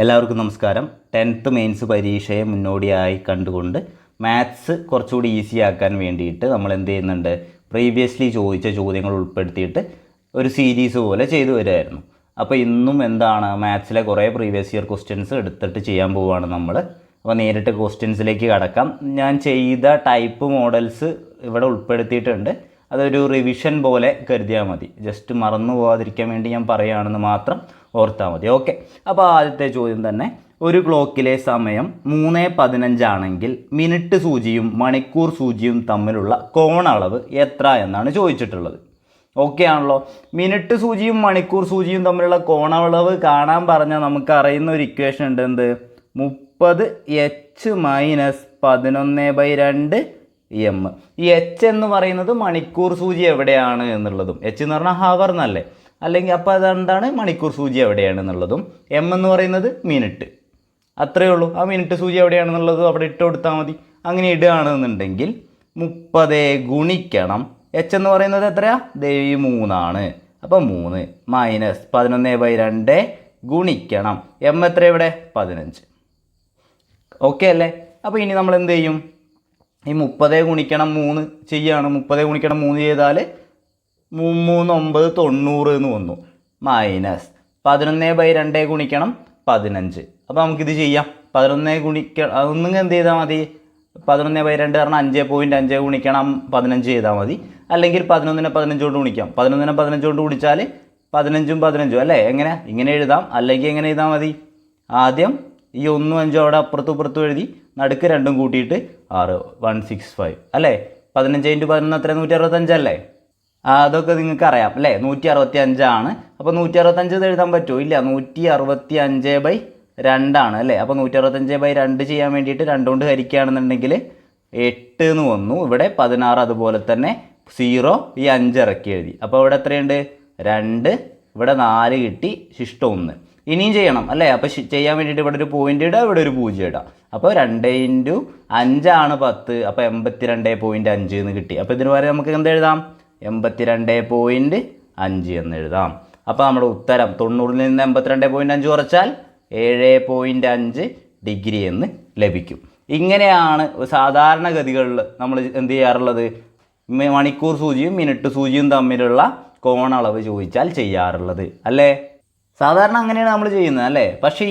എല്ലാവർക്കും നമസ്കാരം. 10th mains പരീക്ഷയെ മുന്നോടിയായി കണ്ടുകൊണ്ട് മാത്സ് കുറച്ചുകൂടി ഈസി ആക്കാൻ വേണ്ടിയിട്ട് നമ്മൾ എന്ത് ചെയ്യുന്നുണ്ട്, പ്രീവിയസ്ലി ചോദിച്ച ചോദ്യങ്ങൾ ഉൾപ്പെടുത്തിയിട്ട് ഒരു സീരീസ് പോലെ ചെയ്തു വരുമായിരുന്നു. അപ്പോൾ ഇന്നും എന്താണ്, മാത്സിലെ കുറേ പ്രീവിയസ് ഇയർ ക്വസ്റ്റ്യൻസ് എടുത്തിട്ട് ചെയ്യാൻ പോവുകയാണ് നമ്മൾ. അപ്പോൾ നേരിട്ട് ക്വസ്റ്റ്യൻസിലേക്ക് കടക്കാം. ഞാൻ ചെയ്ത ടൈപ്പ് മോഡൽസ് ഇവിടെ ഉൾപ്പെടുത്തിയിട്ടുണ്ട്. അതൊരു റിവിഷൻ പോലെ കരുതിയാൽ മതി. ജസ്റ്റ് മറന്നു പോകാതിരിക്കാൻ വേണ്ടി ഞാൻ പറയുകയാണെന്ന് മാത്രം ഓർത്താൽ മതി. ഓക്കെ. അപ്പോൾ ആദ്യത്തെ ചോദ്യം തന്നെ, ഒരു ക്ലോക്കിലെ സമയം 3:15 ആണെങ്കിൽ മിനിറ്റ് സൂചിയും മണിക്കൂർ സൂചിയും തമ്മിലുള്ള കോണളവ് എത്ര എന്നാണ് ചോദിച്ചിട്ടുള്ളത്. ഓക്കെ ആണല്ലോ. മിനിറ്റ് സൂചിയും മണിക്കൂർ സൂചിയും തമ്മിലുള്ള കോണളവ് കാണാൻ പറഞ്ഞാൽ നമുക്ക് അറിയുന്ന ഒരു ഇക്വേഷൻ ഉണ്ട്. എന്ത്? 30h - 11/2 m. ഈ എച്ച് എന്ന് പറയുന്നത് മണിക്കൂർ സൂചി എവിടെയാണ് എന്നുള്ളതും, എച്ച് എന്ന് പറഞ്ഞാൽ ഹവർ എന്നല്ലേ, അല്ലെങ്കിൽ അപ്പോൾ അതെന്താണ് മണിക്കൂർ സൂചി എവിടെയാണ് എന്നുള്ളതും, എം എന്ന് പറയുന്നത് മിനിറ്റ്. അത്രയേ ഉള്ളൂ. ആ മിനിറ്റ് സൂചി എവിടെയാണെന്നുള്ളതും അവിടെ ഇട്ട് കൊടുത്താൽ മതി. അങ്ങനെ ഇടുകയാണെന്നുണ്ടെങ്കിൽ 30 ഗുണിക്കണം എച്ച് എന്ന് പറയുന്നത് എത്രയാ? 3 അപ്പോൾ 3 - 11/2 ഗുണിക്കണം എം എത്ര ഇവിടെ? 15. ഓക്കെ അല്ലേ? അപ്പോൾ ഇനി നമ്മൾ എന്ത് ചെയ്യും? ഈ 30 ഗുണിക്കണം 3 ചെയ്യാണ്. 30 ഗുണിക്കണം 3 ചെയ്താൽ 3 9 90 എന്ന് വന്നു. മൈനസ് 11/2 ഗുണിക്കണം 15. അപ്പോൾ നമുക്കിത് ചെയ്യാം. 11 ഗുണിക്കണം, അതൊന്നും എന്ത് ചെയ്താൽ മതി? 11/2 കാരണം 5.5 ഗുണിക്കണം 15 ചെയ്താൽ മതി. അല്ലെങ്കിൽ 11നെ 15 കൊണ്ട് ഗുണിക്കാം. 11നെ 15 കൊണ്ട് ഗുണിച്ചാൽ 15ഉം 15 അല്ലേ? ഇങ്ങനെ എഴുതാം. അല്ലെങ്കിൽ എങ്ങനെ എഴുതാൽ മതി? ആദ്യം ഈ 1ഉം 5ഉം അവിടെ അപ്പുറത്തും എഴുതി, നടുക്ക് 2ഉം കൂട്ടിയിട്ട് 6 165 അല്ലേ? 15 × 11 എത്ര? 165 അല്ലേ? അതൊക്കെ നിങ്ങൾക്ക് അറിയാം അല്ലേ? 165 ആണ്. അപ്പോൾ 165 എഴുതാൻ പറ്റുമോ? ഇല്ല. 165/2 ആണ് അല്ലേ? അപ്പോൾ 165/2 ചെയ്യാൻ വേണ്ടിയിട്ട് 2 കൊണ്ട് ഹരിക്കുകയാണെന്നുണ്ടെങ്കിൽ 8 എന്ന് വന്നു. ഇവിടെ 16, അതുപോലെ തന്നെ 0, ഈ 5 ഇറക്കി എഴുതി. അപ്പോൾ ഇവിടെ എത്രയുണ്ട്? 2, ഇവിടെ 4 കിട്ടി, ശിഷ്ടം 1. ഇനിയും ചെയ്യണം അല്ലേ? അപ്പോൾ ചെയ്യാൻ വേണ്ടിയിട്ട് ഇവിടെ ഒരു പോയിൻ്റ് ഇടുക, ഇവിടെ ഒരു 0 ഇടാം. അപ്പോൾ 2 × 5 ആണ് 10. അപ്പോൾ 82.5 എന്ന് കിട്ടി. അപ്പോൾ ഇതിന് വരെ നമുക്ക് എന്ത് എഴുതാം? 82.5 എന്ന് എഴുതാം. അപ്പോൾ നമ്മുടെ ഉത്തരം 90ൽ നിന്ന് 82.5 കുറച്ചാൽ 7.5 ഡിഗ്രി എന്ന് ലഭിക്കും. ഇങ്ങനെയാണ് സാധാരണഗതികളിൽ നമ്മൾ എന്ത് ചെയ്യാറുള്ളത്? മണിക്കൂർ സൂചിയും മിനിറ്റ് സൂചിയും തമ്മിലുള്ള കോണളവ് ചോദിച്ചാൽ ചെയ്യാറുള്ളത് അല്ലേ? സാധാരണ അങ്ങനെയാണ് നമ്മൾ ചെയ്യുന്നത് അല്ലേ? പക്ഷേ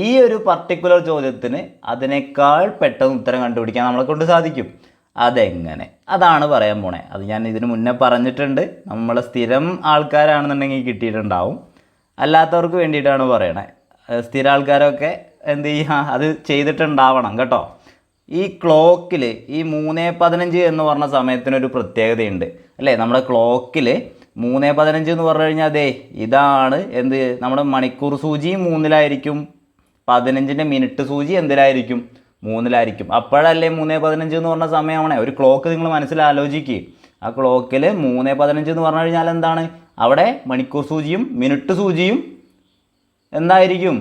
ഈ ഒരു പർട്ടിക്കുലർ ചോദ്യത്തിന് അതിനേക്കാൾ പെട്ടെന്ന് ഉത്തരം കണ്ടുപിടിക്കാൻ നമ്മളെ കൊണ്ട് സാധിക്കും. അതെങ്ങനെ? അതാണ് പറയാൻ പോണേ. അത് ഞാൻ ഇതിന് മുന്നേ പറഞ്ഞിട്ടുണ്ട്. നമ്മളെ സ്ഥിരം ആൾക്കാരാണെന്നുണ്ടെങ്കിൽ കിട്ടിയിട്ടുണ്ടാവും. അല്ലാത്തവർക്ക് വേണ്ടിയിട്ടാണ് പറയണേ. സ്ഥിര ആൾക്കാരൊക്കെ എന്ത് ചെയ്യുക, അത് ചെയ്തിട്ടുണ്ടാവണം കേട്ടോ. ഈ ക്ലോക്കിൽ ഈ 3:15 എന്ന് പറഞ്ഞ സമയത്തിനൊരു പ്രത്യേകതയുണ്ട് അല്ലേ? നമ്മുടെ ക്ലോക്കിൽ 3:15 എന്ന് പറഞ്ഞു കഴിഞ്ഞാൽ അതെ ഇതാണ് എന്ത്, നമ്മുടെ മണിക്കൂർ സൂചിയും 3-ലായിരിക്കും, 15ൻ്റെ മിനിറ്റ് സൂചി എന്തിലായിരിക്കും? 3-ലായിരിക്കും. അപ്പോഴല്ലേ 3:15 എന്ന് പറഞ്ഞ സമയമാണേ. ഒരു ക്ലോക്ക് നിങ്ങൾ മനസ്സിലാലോചിക്കുക. ആ ക്ലോക്കിൽ 3:15 എന്ന് പറഞ്ഞു കഴിഞ്ഞാൽ എന്താണ്? അവിടെ മണിക്കൂർ സൂചിയും മിനിറ്റ് സൂചിയും എന്തായിരിക്കും?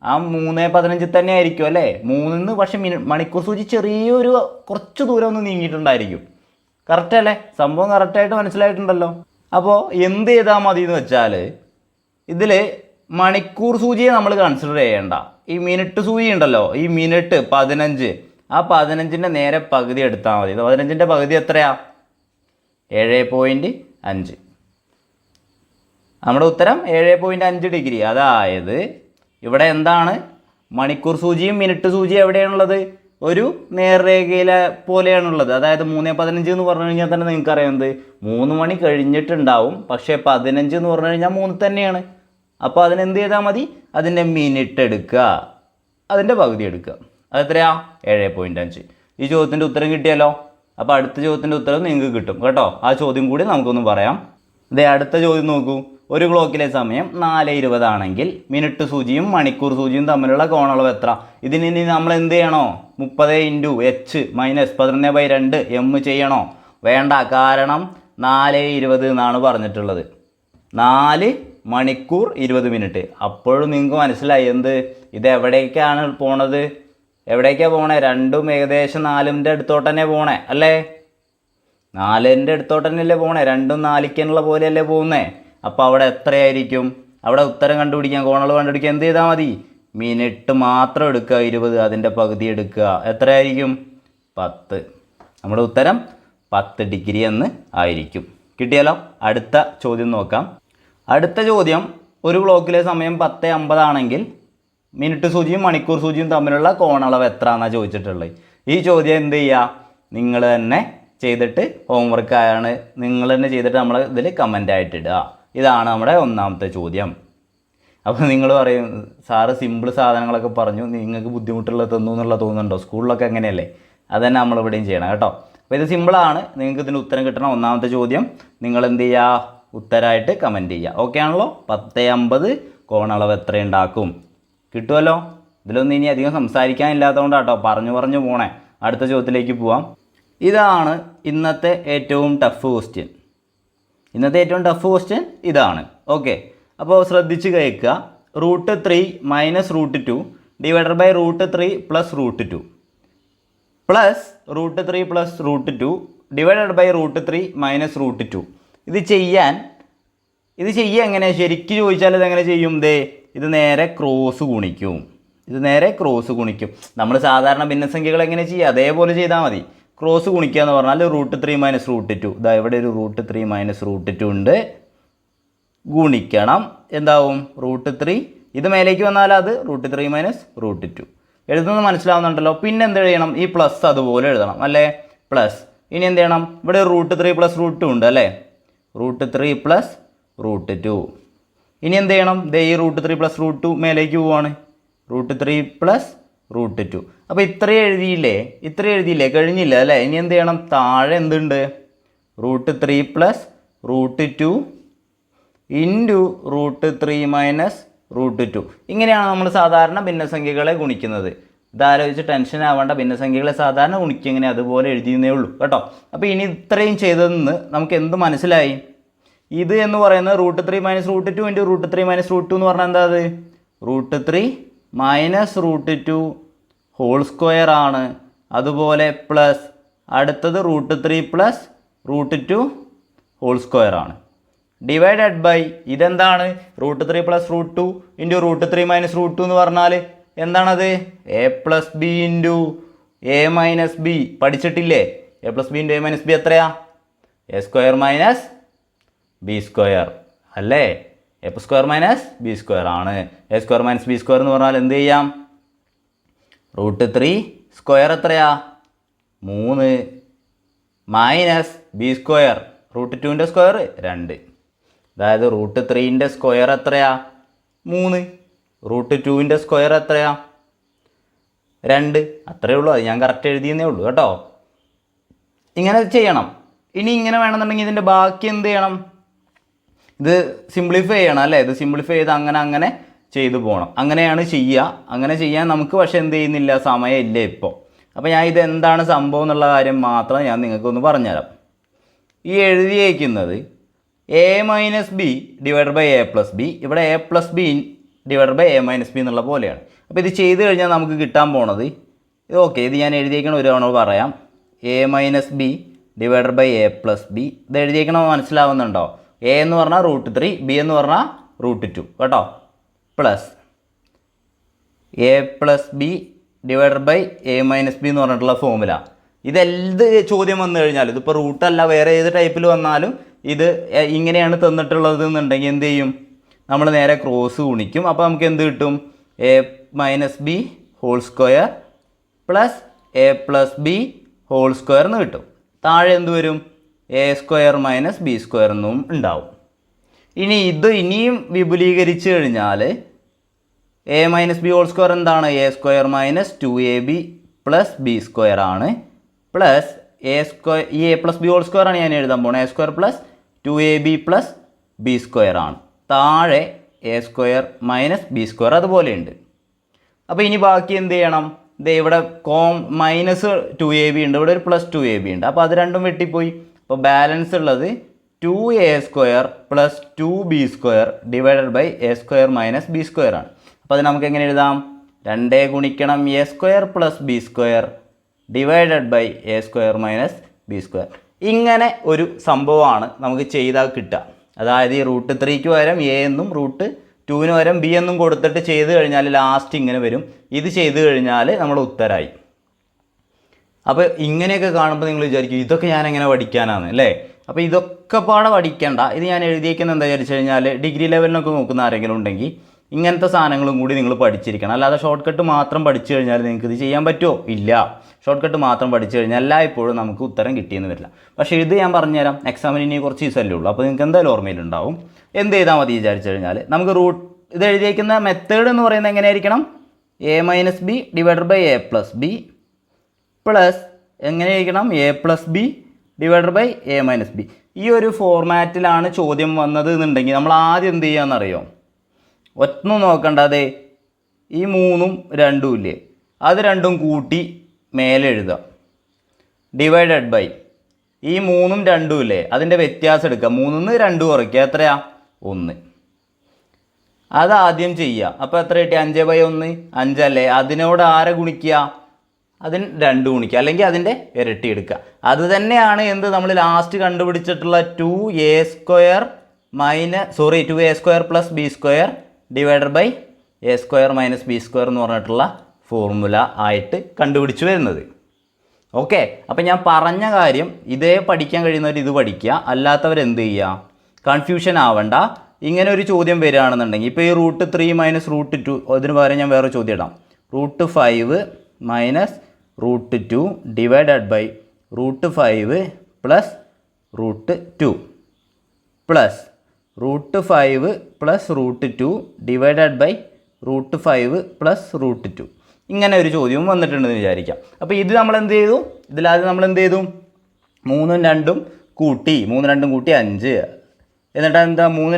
ആ 3:15 തന്നെ ആയിരിക്കും അല്ലേ? 3-ന്ന് പക്ഷെ മണിക്കൂർ സൂചി ചെറിയൊരു കുറച്ച് ദൂരം ഒന്ന് നീങ്ങിയിട്ടുണ്ടായിരിക്കും. കറക്റ്റ് അല്ലേ? സംഭവം കറക്റ്റായിട്ട് മനസ്സിലായിട്ടുണ്ടല്ലോ. അപ്പോൾ എന്ത് ചെയ്താൽ മതി എന്ന് വെച്ചാൽ, ഇതിൽ മണിക്കൂർ സൂചിയെ നമ്മൾ കൺസിഡർ ചെയ്യേണ്ട. ഈ മിനിറ്റ് സൂചി ഉണ്ടല്ലോ, ഈ മിനിറ്റ് 15, ആ 15ൻ്റെ നേരെ പകുതി എടുത്താൽ മതി. 15ൻ്റെ പകുതി എത്രയാ? 7.5. നമ്മുടെ ഉത്തരം 7.5 ഡിഗ്രി. അതായത് ഇവിടെ എന്താണ്, മണിക്കൂർ സൂചിയും മിനിറ്റ് സൂചിയും എവിടെയാണുള്ളത്? ഒരു നേർരേഖയിലെ പോലെയാണുള്ളത്. അതായത് 3:15 എന്ന് പറഞ്ഞു കഴിഞ്ഞാൽ തന്നെ നിങ്ങൾക്കറിയാം 3 മണി കഴിഞ്ഞിട്ടുണ്ടാവും. പക്ഷേ 15 എന്ന് പറഞ്ഞു കഴിഞ്ഞാൽ 3 തന്നെയാണ്. അപ്പോൾ അതിനെന്ത് ചെയ്താൽ മതി? അതിൻ്റെ മിനിറ്റ് എടുക്കുക, അതിൻ്റെ പകുതി എടുക്കുക. അതെത്രയാ? 7.5. ഈ ചോദ്യത്തിൻ്റെ ഉത്തരം കിട്ടിയല്ലോ. അപ്പോൾ അടുത്ത ചോദ്യത്തിൻ്റെ ഉത്തരം നിങ്ങൾക്ക് കിട്ടും കേട്ടോ. ആ ചോദ്യം കൂടി നമുക്കൊന്ന് പറയാം. അടുത്ത ചോദ്യം നോക്കൂ. ഒരു ക്ലോക്കിലെ സമയം 4:20 ആണെങ്കിൽ മിനിറ്റ് സൂചിയും മണിക്കൂർ സൂചിയും തമ്മിലുള്ള കോണളവ് എത്ര? ഇതിന് ഇനി നമ്മൾ എന്ത് ചെയ്യണോ? 30 × h - 11/2 m ചെയ്യണോ? വേണ്ട. കാരണം 4:20 എന്നാണ് പറഞ്ഞിട്ടുള്ളത്. 4 മണിക്കൂർ 20 മിനിറ്റ്. അപ്പോഴും നിങ്ങൾക്ക് മനസ്സിലായി ഇത് എവിടേക്കാണ് പോണത്? എവിടേക്കാണ് പോണേ? രണ്ടും ഏകദേശം 4ൻ്റെ അടുത്തോട്ട് തന്നെ പോണേ അല്ലേ? 4ൻ്റെ അടുത്തോട്ട് തന്നെയല്ലേ പോണേ? രണ്ടും 4-നുള്ള പോലെയല്ലേ പോകുന്നേ? അപ്പോൾ അവിടെ എത്രയായിരിക്കും? അവിടെ ഉത്തരം കണ്ടുപിടിക്കാൻ, കോണളവ് കണ്ടുപിടിക്കാൻ എന്ത് ചെയ്താൽ മതി? മിനിറ്റ് മാത്രം എടുക്കുക 20, അതിൻ്റെ പകുതി എടുക്കുക, എത്രയായിരിക്കും? 10. നമ്മുടെ ഉത്തരം 10 ഡിഗ്രി എന്ന് ആയിരിക്കും. കിട്ടിയാലോ? അടുത്ത ചോദ്യം നോക്കാം. അടുത്ത ചോദ്യം, ഒരു ക്ലോക്കിലെ സമയം 10:50 ആണെങ്കിൽ മിനിറ്റ് സൂചിയും മണിക്കൂർ സൂചിയും തമ്മിലുള്ള കോണളവ് എത്ര എന്നാണ് ചോദിച്ചിട്ടുള്ളത്. ഈ ചോദ്യം എന്ത് ചെയ്യുക? നിങ്ങൾ തന്നെ ചെയ്തിട്ട് ഹോംവർക്ക് ആണ്, നിങ്ങൾ തന്നെ ചെയ്തിട്ട് നമ്മൾ ഇതിൽ കമൻ്റ് ആയിട്ട് ഇടുക. ഇതാണ് നമ്മുടെ ഒന്നാമത്തെ ചോദ്യം. അപ്പോൾ നിങ്ങൾ പറയും, സാറ് സിമ്പിൾ സാധനങ്ങളൊക്കെ പറഞ്ഞു, നിങ്ങൾക്ക് ബുദ്ധിമുട്ടുള്ളത് തന്നു എന്നുള്ള തോന്നുന്നുണ്ടോ? സ്കൂളിലൊക്കെ എങ്ങനെയല്ലേ? അതുതന്നെ നമ്മളിവിടെയും ചെയ്യണം കേട്ടോ. അപ്പോൾ ഇത് സിമ്പിളാണ്, നിങ്ങൾക്ക് ഇതിന് ഉത്തരം കിട്ടണം. ഒന്നാമത്തെ ചോദ്യം നിങ്ങൾ എന്ത് ചെയ്യുക? ഉത്തരമായിട്ട് കമൻറ്റ് ചെയ്യുക. ഓക്കെ ആണല്ലോ? 10:50 കോണളവ് എത്രയുണ്ടാക്കും? കിട്ടുമല്ലോ? ഇതിലൊന്നും ഇനി അധികം സംസാരിക്കാനില്ലാത്തതുകൊണ്ടാട്ടോ പറഞ്ഞു പോണേ. അടുത്ത ചോദ്യത്തിലേക്ക് പോവാം. ഇതാണ് ഇന്നത്തെ ഏറ്റവും ടഫ് ക്വസ്റ്റ്യൻ. ഇതാണ്. ഓക്കെ, അപ്പോൾ ശ്രദ്ധിച്ച് കേൾക്കുക. √3 - √2 divided by √3 + √2 plus √3 + √2 divided by √3 - √2. ഇത് ചെയ്യാൻ എങ്ങനെ ശരിക്കും ചോദിച്ചാൽ ഇതെങ്ങനെ ചെയ്യും? ഇത് നേരെ ക്രോസ് ഗുണിക്കും. നമ്മൾ സാധാരണ ഭിന്നസംഖ്യകൾ എങ്ങനെ ചെയ്യുക? അതേപോലെ ചെയ്താൽ മതി. ക്രോസ് ഗുണിക്കുക എന്ന് പറഞ്ഞാൽ √3 - √2. ഇതാ ഇവിടെ ഒരു √3 - √2 ഉണ്ട്. ഗുണിക്കണം എന്താവും? √3. ഇത് മേലേക്ക് വന്നാൽ അത് √3 - √2. എഴുതുന്നത് മനസ്സിലാവുന്നുണ്ടല്ലോ? പിന്നെ എന്ത് ചെയ്യണം? ഈ പ്ലസ് അതുപോലെ എഴുതണം അല്ലേ? പ്ലസ്. ഇനി എന്ത് ചെയ്യണം? ഇവിടെ √3 + √2 ഉണ്ട് അല്ലേ? √3 + √2. ഇനി എന്ത് ചെയ്യണം? ഈ √3 + √2 മേലേക്ക് പോവാണ്. √3 + √2. അപ്പോൾ ഇത്രയും എഴുതിയില്ലേ? കഴിഞ്ഞില്ല അല്ലേ? ഇനി എന്ത് ചെയ്യണം? താഴെ എന്തുണ്ട്? √3 + √2 ഇൻറ്റു √3 - √2. ഇങ്ങനെയാണ് നമ്മൾ സാധാരണ ഭിന്നസംഖ്യകളെ ഗുണിക്കുന്നത്. ഇതാലോചിച്ച് ടെൻഷൻ ആവേണ്ട. ഭിന്നസംഖ്യകളെ സാധാരണ ഗുണിക്കുക എങ്ങനെ അതുപോലെ എഴുതിയെന്നേ ഉള്ളൂ കേട്ടോ. അപ്പോൾ ഇനി ഇത്രയും ചെയ്തതെന്ന് നമുക്ക് എന്ത് മനസ്സിലായി? ഇത് എന്ന് പറയുന്നത് √3 - √2 ഇൻറ്റു √3 - √2 എന്ന് പറഞ്ഞാൽ എന്താ? അത് √3 - √2 ഹോൾ സ്ക്വയർ ആണ്. അതുപോലെ പ്ലസ് അടുത്തത് √3 + √2 ഹോൾ സ്ക്വയർ ആണ്. ഡിവൈഡഡ് ബൈ ഇതെന്താണ്? √3 + √2 ഇൻറ്റു √3 - √2 എന്ന് പറഞ്ഞാൽ എന്താണത്? a+b into a - b. പഠിച്ചിട്ടില്ലേ? a+b into a - b എത്രയാ? a² - b² അല്ലേ? a² - b² ആണ്. a² - b² എന്ന് പറഞ്ഞാൽ എന്ത് ചെയ്യാം? √3 സ്ക്വയർ എത്രയാ? 3 മൈനസ് b². √2ൻ്റെ സ്ക്വയർ 2. അതായത് √3ൻ്റെ സ്ക്വയർ എത്രയാ? 3. √2ൻ്റെ സ്ക്വയർ എത്രയാ? 2. അത്രയേ ഉള്ളൂ. അത് ഞാൻ കറക്റ്റ് എഴുതിയെന്നേ ഉള്ളൂ കേട്ടോ. ഇങ്ങനെ ചെയ്യണം. ഇനി ഇങ്ങനെ വേണമെന്നുണ്ടെങ്കിൽ ഇതിൻ്റെ ബാക്കി എന്ത് ചെയ്യണം? ഇത് സിംപ്ലിഫൈ ചെയ്യണം അല്ലേ? ഇത് സിംപ്ലിഫൈ ചെയ്ത് അങ്ങനെ ചെയ്തു പോകണം. അങ്ങനെയാണ് ചെയ്യുക. അങ്ങനെ ചെയ്യാൻ നമുക്ക് പക്ഷേ എന്ത് ചെയ്യുന്നില്ല? സമയമില്ല ഇപ്പോൾ. അപ്പോൾ ഞാൻ ഇത് എന്താണ് സംഭവം എന്നുള്ള കാര്യം മാത്രം ഞാൻ നിങ്ങൾക്കൊന്ന് പറഞ്ഞുതരാം. ഈ എഴുതിയേക്കുന്നത് a - b divided by a+b. ഇവിടെ a+b divided by a - b എന്നുള്ള പോലെയാണ്. അപ്പോൾ ഇത് ചെയ്ത് കഴിഞ്ഞാൽ നമുക്ക് കിട്ടാൻ പോണത് ഇത്. ഓക്കെ, ഇത് ഞാൻ എഴുതിയേക്കണം ഒരു തവണ പറയാം. a - b divided by a+b. ഇത് എഴുതിയേക്കണം മനസ്സിലാവുന്നുണ്ടോ? a എന്ന് പറഞ്ഞാൽ √3, b എന്ന് പറഞ്ഞാൽ √2 കേട്ടോ. Plus a+b divided by a - b എന്ന് പറഞ്ഞിട്ടുള്ള ഫോമുല. ഇതെന്ത് ചോദ്യം വന്നു കഴിഞ്ഞാൽ ഇതിപ്പോൾ റൂട്ടല്ല വേറെ ഏത് ടൈപ്പിൽ വന്നാലും ഇത് ഇങ്ങനെയാണ് തന്നിട്ടുള്ളത് എന്നുണ്ടെങ്കിൽ എന്ത് ചെയ്യും? നമ്മൾ നേരെ ക്രോസ് ഗുണിക്കും. അപ്പോൾ നമുക്ക് എന്ത് കിട്ടും? a - b whole square plus a+b whole square എന്ന് കിട്ടും. താഴെ എന്ത് വരും? a² - b² എന്നും ഉണ്ടാവും. ഇനി ഇത് ഇനിയും വിപുലീകരിച്ച് കഴിഞ്ഞാൽ a - b ഹോൾ സ്ക്വയർ എന്താണ്? a² - 2ab + b² ആണ്. പ്ലസ് ഈ a+b ഹോൾ സ്ക്വയർ ആണ് ഞാൻ എഴുതാൻ പോകുന്നത്. a² + 2ab + b² ആണ്. താഴെ a² - b² അതുപോലെയുണ്ട്. അപ്പോൾ ഇനി ബാക്കി എന്ത് ചെയ്യണം? ഇവിടെ -2ab ഉണ്ട്, ഇവിടെ ഒരു +2ab ഉണ്ട്. അപ്പോൾ അത് രണ്ടും വെട്ടിപ്പോയി. അപ്പോൾ ബാലൻസ് ഉള്ളത് 2a² + 2b² divided by a² - b² ആണ്. അപ്പോൾ അത് നമുക്ക് എങ്ങനെ എഴുതാം? 2 ഗുണിക്കണം a² + b² divided by a² - b². ഇങ്ങനെ ഒരു സംഭവമാണ് നമുക്ക് ചെയ്താൽ കിട്ടുക. അതായത് ഈ √3ക്ക് പകരം a എന്നും 2ന് പകരം ബി എന്നും കൊടുത്തിട്ട് ചെയ്ത് കഴിഞ്ഞാൽ ലാസ്റ്റ് ഇങ്ങനെ വരും. ഇത് ചെയ്ത് കഴിഞ്ഞാൽ നമ്മുടെ ഉത്തരമായി. അപ്പോൾ ഇങ്ങനെയൊക്കെ കാണുമ്പോൾ നിങ്ങൾ വിചാരിക്കും ഇതൊക്കെ ഞാൻ എങ്ങനെ പഠിക്കാനാണ് അല്ലേ? അപ്പോൾ ഇതൊക്കെ പാടെ പഠിക്കേണ്ട. ഇത് ഞാൻ എഴുതിയേക്കുന്നത് എന്താ വിചാരിച്ചു കഴിഞ്ഞാൽ ഡിഗ്രി ലെവലിനൊക്കെ നോക്കുന്ന ആരെങ്കിലും ഉണ്ടെങ്കിൽ ഇങ്ങനത്തെ സാധനങ്ങളും കൂടി നിങ്ങൾ പഠിച്ചിരിക്കണം. അല്ലാതെ ഷോർട്ട് കട്ട് മാത്രം പഠിച്ചു കഴിഞ്ഞാൽ നിങ്ങൾക്ക് ഇത് ചെയ്യാൻ പറ്റുമോ? ഇല്ല. ഷോർട്ട് കട്ട് മാത്രം പഠിച്ചു കഴിഞ്ഞാൽ എല്ലായ്പ്പോഴും നമുക്ക് ഉത്തരം കിട്ടിയെന്ന് വരില്ല. പക്ഷേ ഇത് ഞാൻ പറഞ്ഞുതരാം. എക്സാമിന് ഇനി കുറച്ച് ദിവസമല്ലേ ഉള്ളൂ. അപ്പോൾ നിങ്ങൾക്ക് എന്തായാലും ഓർമ്മയിലുണ്ടാവും. എന്ത് ചെയ്താൽ മതി വിചാരിച്ചു കഴിഞ്ഞാൽ നമുക്ക് ഇത് എഴുതിയേക്കുന്ന മെത്തേഡ് എന്ന് പറയുന്നത് എങ്ങനെയായിരിക്കണം? a-b divided by a+b plus എങ്ങനെയായിരിക്കണം? a+b divided by a-b. ഈ ഒരു ഫോർമാറ്റിലാണ് ചോദ്യം വന്നത് എന്നുണ്ടെങ്കിൽ നമ്മൾ ആദ്യം എന്ത് ചെയ്യാമെന്നറിയോ? ഒന്നും നോക്കണ്ടതെ ഈ 3ഉം 2ഉം ഇല്ലേ, അത് 2ഉം കൂട്ടി മേലെ എഴുതുക. ഡിവൈഡഡ് ബൈ ഈ 3ഉം 2ഉം ഇല്ലേ, അതിൻ്റെ വ്യത്യാസം എടുക്കുക. 3ന്ന് 2 കുറയ്ക്കുക. എത്രയാ? 1. അതാദ്യം ചെയ്യുക. അപ്പോൾ എത്ര കിട്ടി? 5/1 5 അല്ലേ? അതിനോട് ആരെ ഗുണിക്കുക? അതിന് 2 ഗുണിക്കുക, അല്ലെങ്കിൽ അതിൻ്റെ ഇരട്ടി എടുക്കുക. അത് തന്നെയാണ് എന്ത് നമ്മൾ ലാസ്റ്റ് കണ്ടുപിടിച്ചിട്ടുള്ള 2a² plus b² divided by a² minus b² എന്ന് പറഞ്ഞിട്ടുള്ള ഫോർമുല ആയിട്ട് കണ്ടുപിടിച്ച് വരുന്നത്. ഓക്കെ. അപ്പം ഞാൻ പറഞ്ഞ കാര്യം ഇതേ പഠിക്കാൻ കഴിയുന്നവർ ഇത് പഠിക്കുക. അല്ലാത്തവരെന്ത് ചെയ്യുക? കൺഫ്യൂഷൻ ആവണ്ട. ഇങ്ങനെ ഒരു ചോദ്യം വരികയാണെന്നുണ്ടെങ്കിൽ ഇപ്പോൾ ഈ √3 മൈനസ് √2 അതിന് പകരം ഞാൻ വേറെ ചോദ്യം ഇടാം. √5 minus √2 divided by √5 plus √2 plus √5 plus √2 divided by √5 plus √2. ഇങ്ങനെ ഒരു ചോദ്യവും വന്നിട്ടുണ്ടെന്ന് വിചാരിക്കാം. അപ്പോൾ ഇത് നമ്മൾ എന്ത് ചെയ്തു? ഇതിലാദ്യം നമ്മൾ എന്ത് ചെയ്തു? 3ഉം 2ഉം കൂട്ടി 5. എന്നിട്ട് എന്താ 3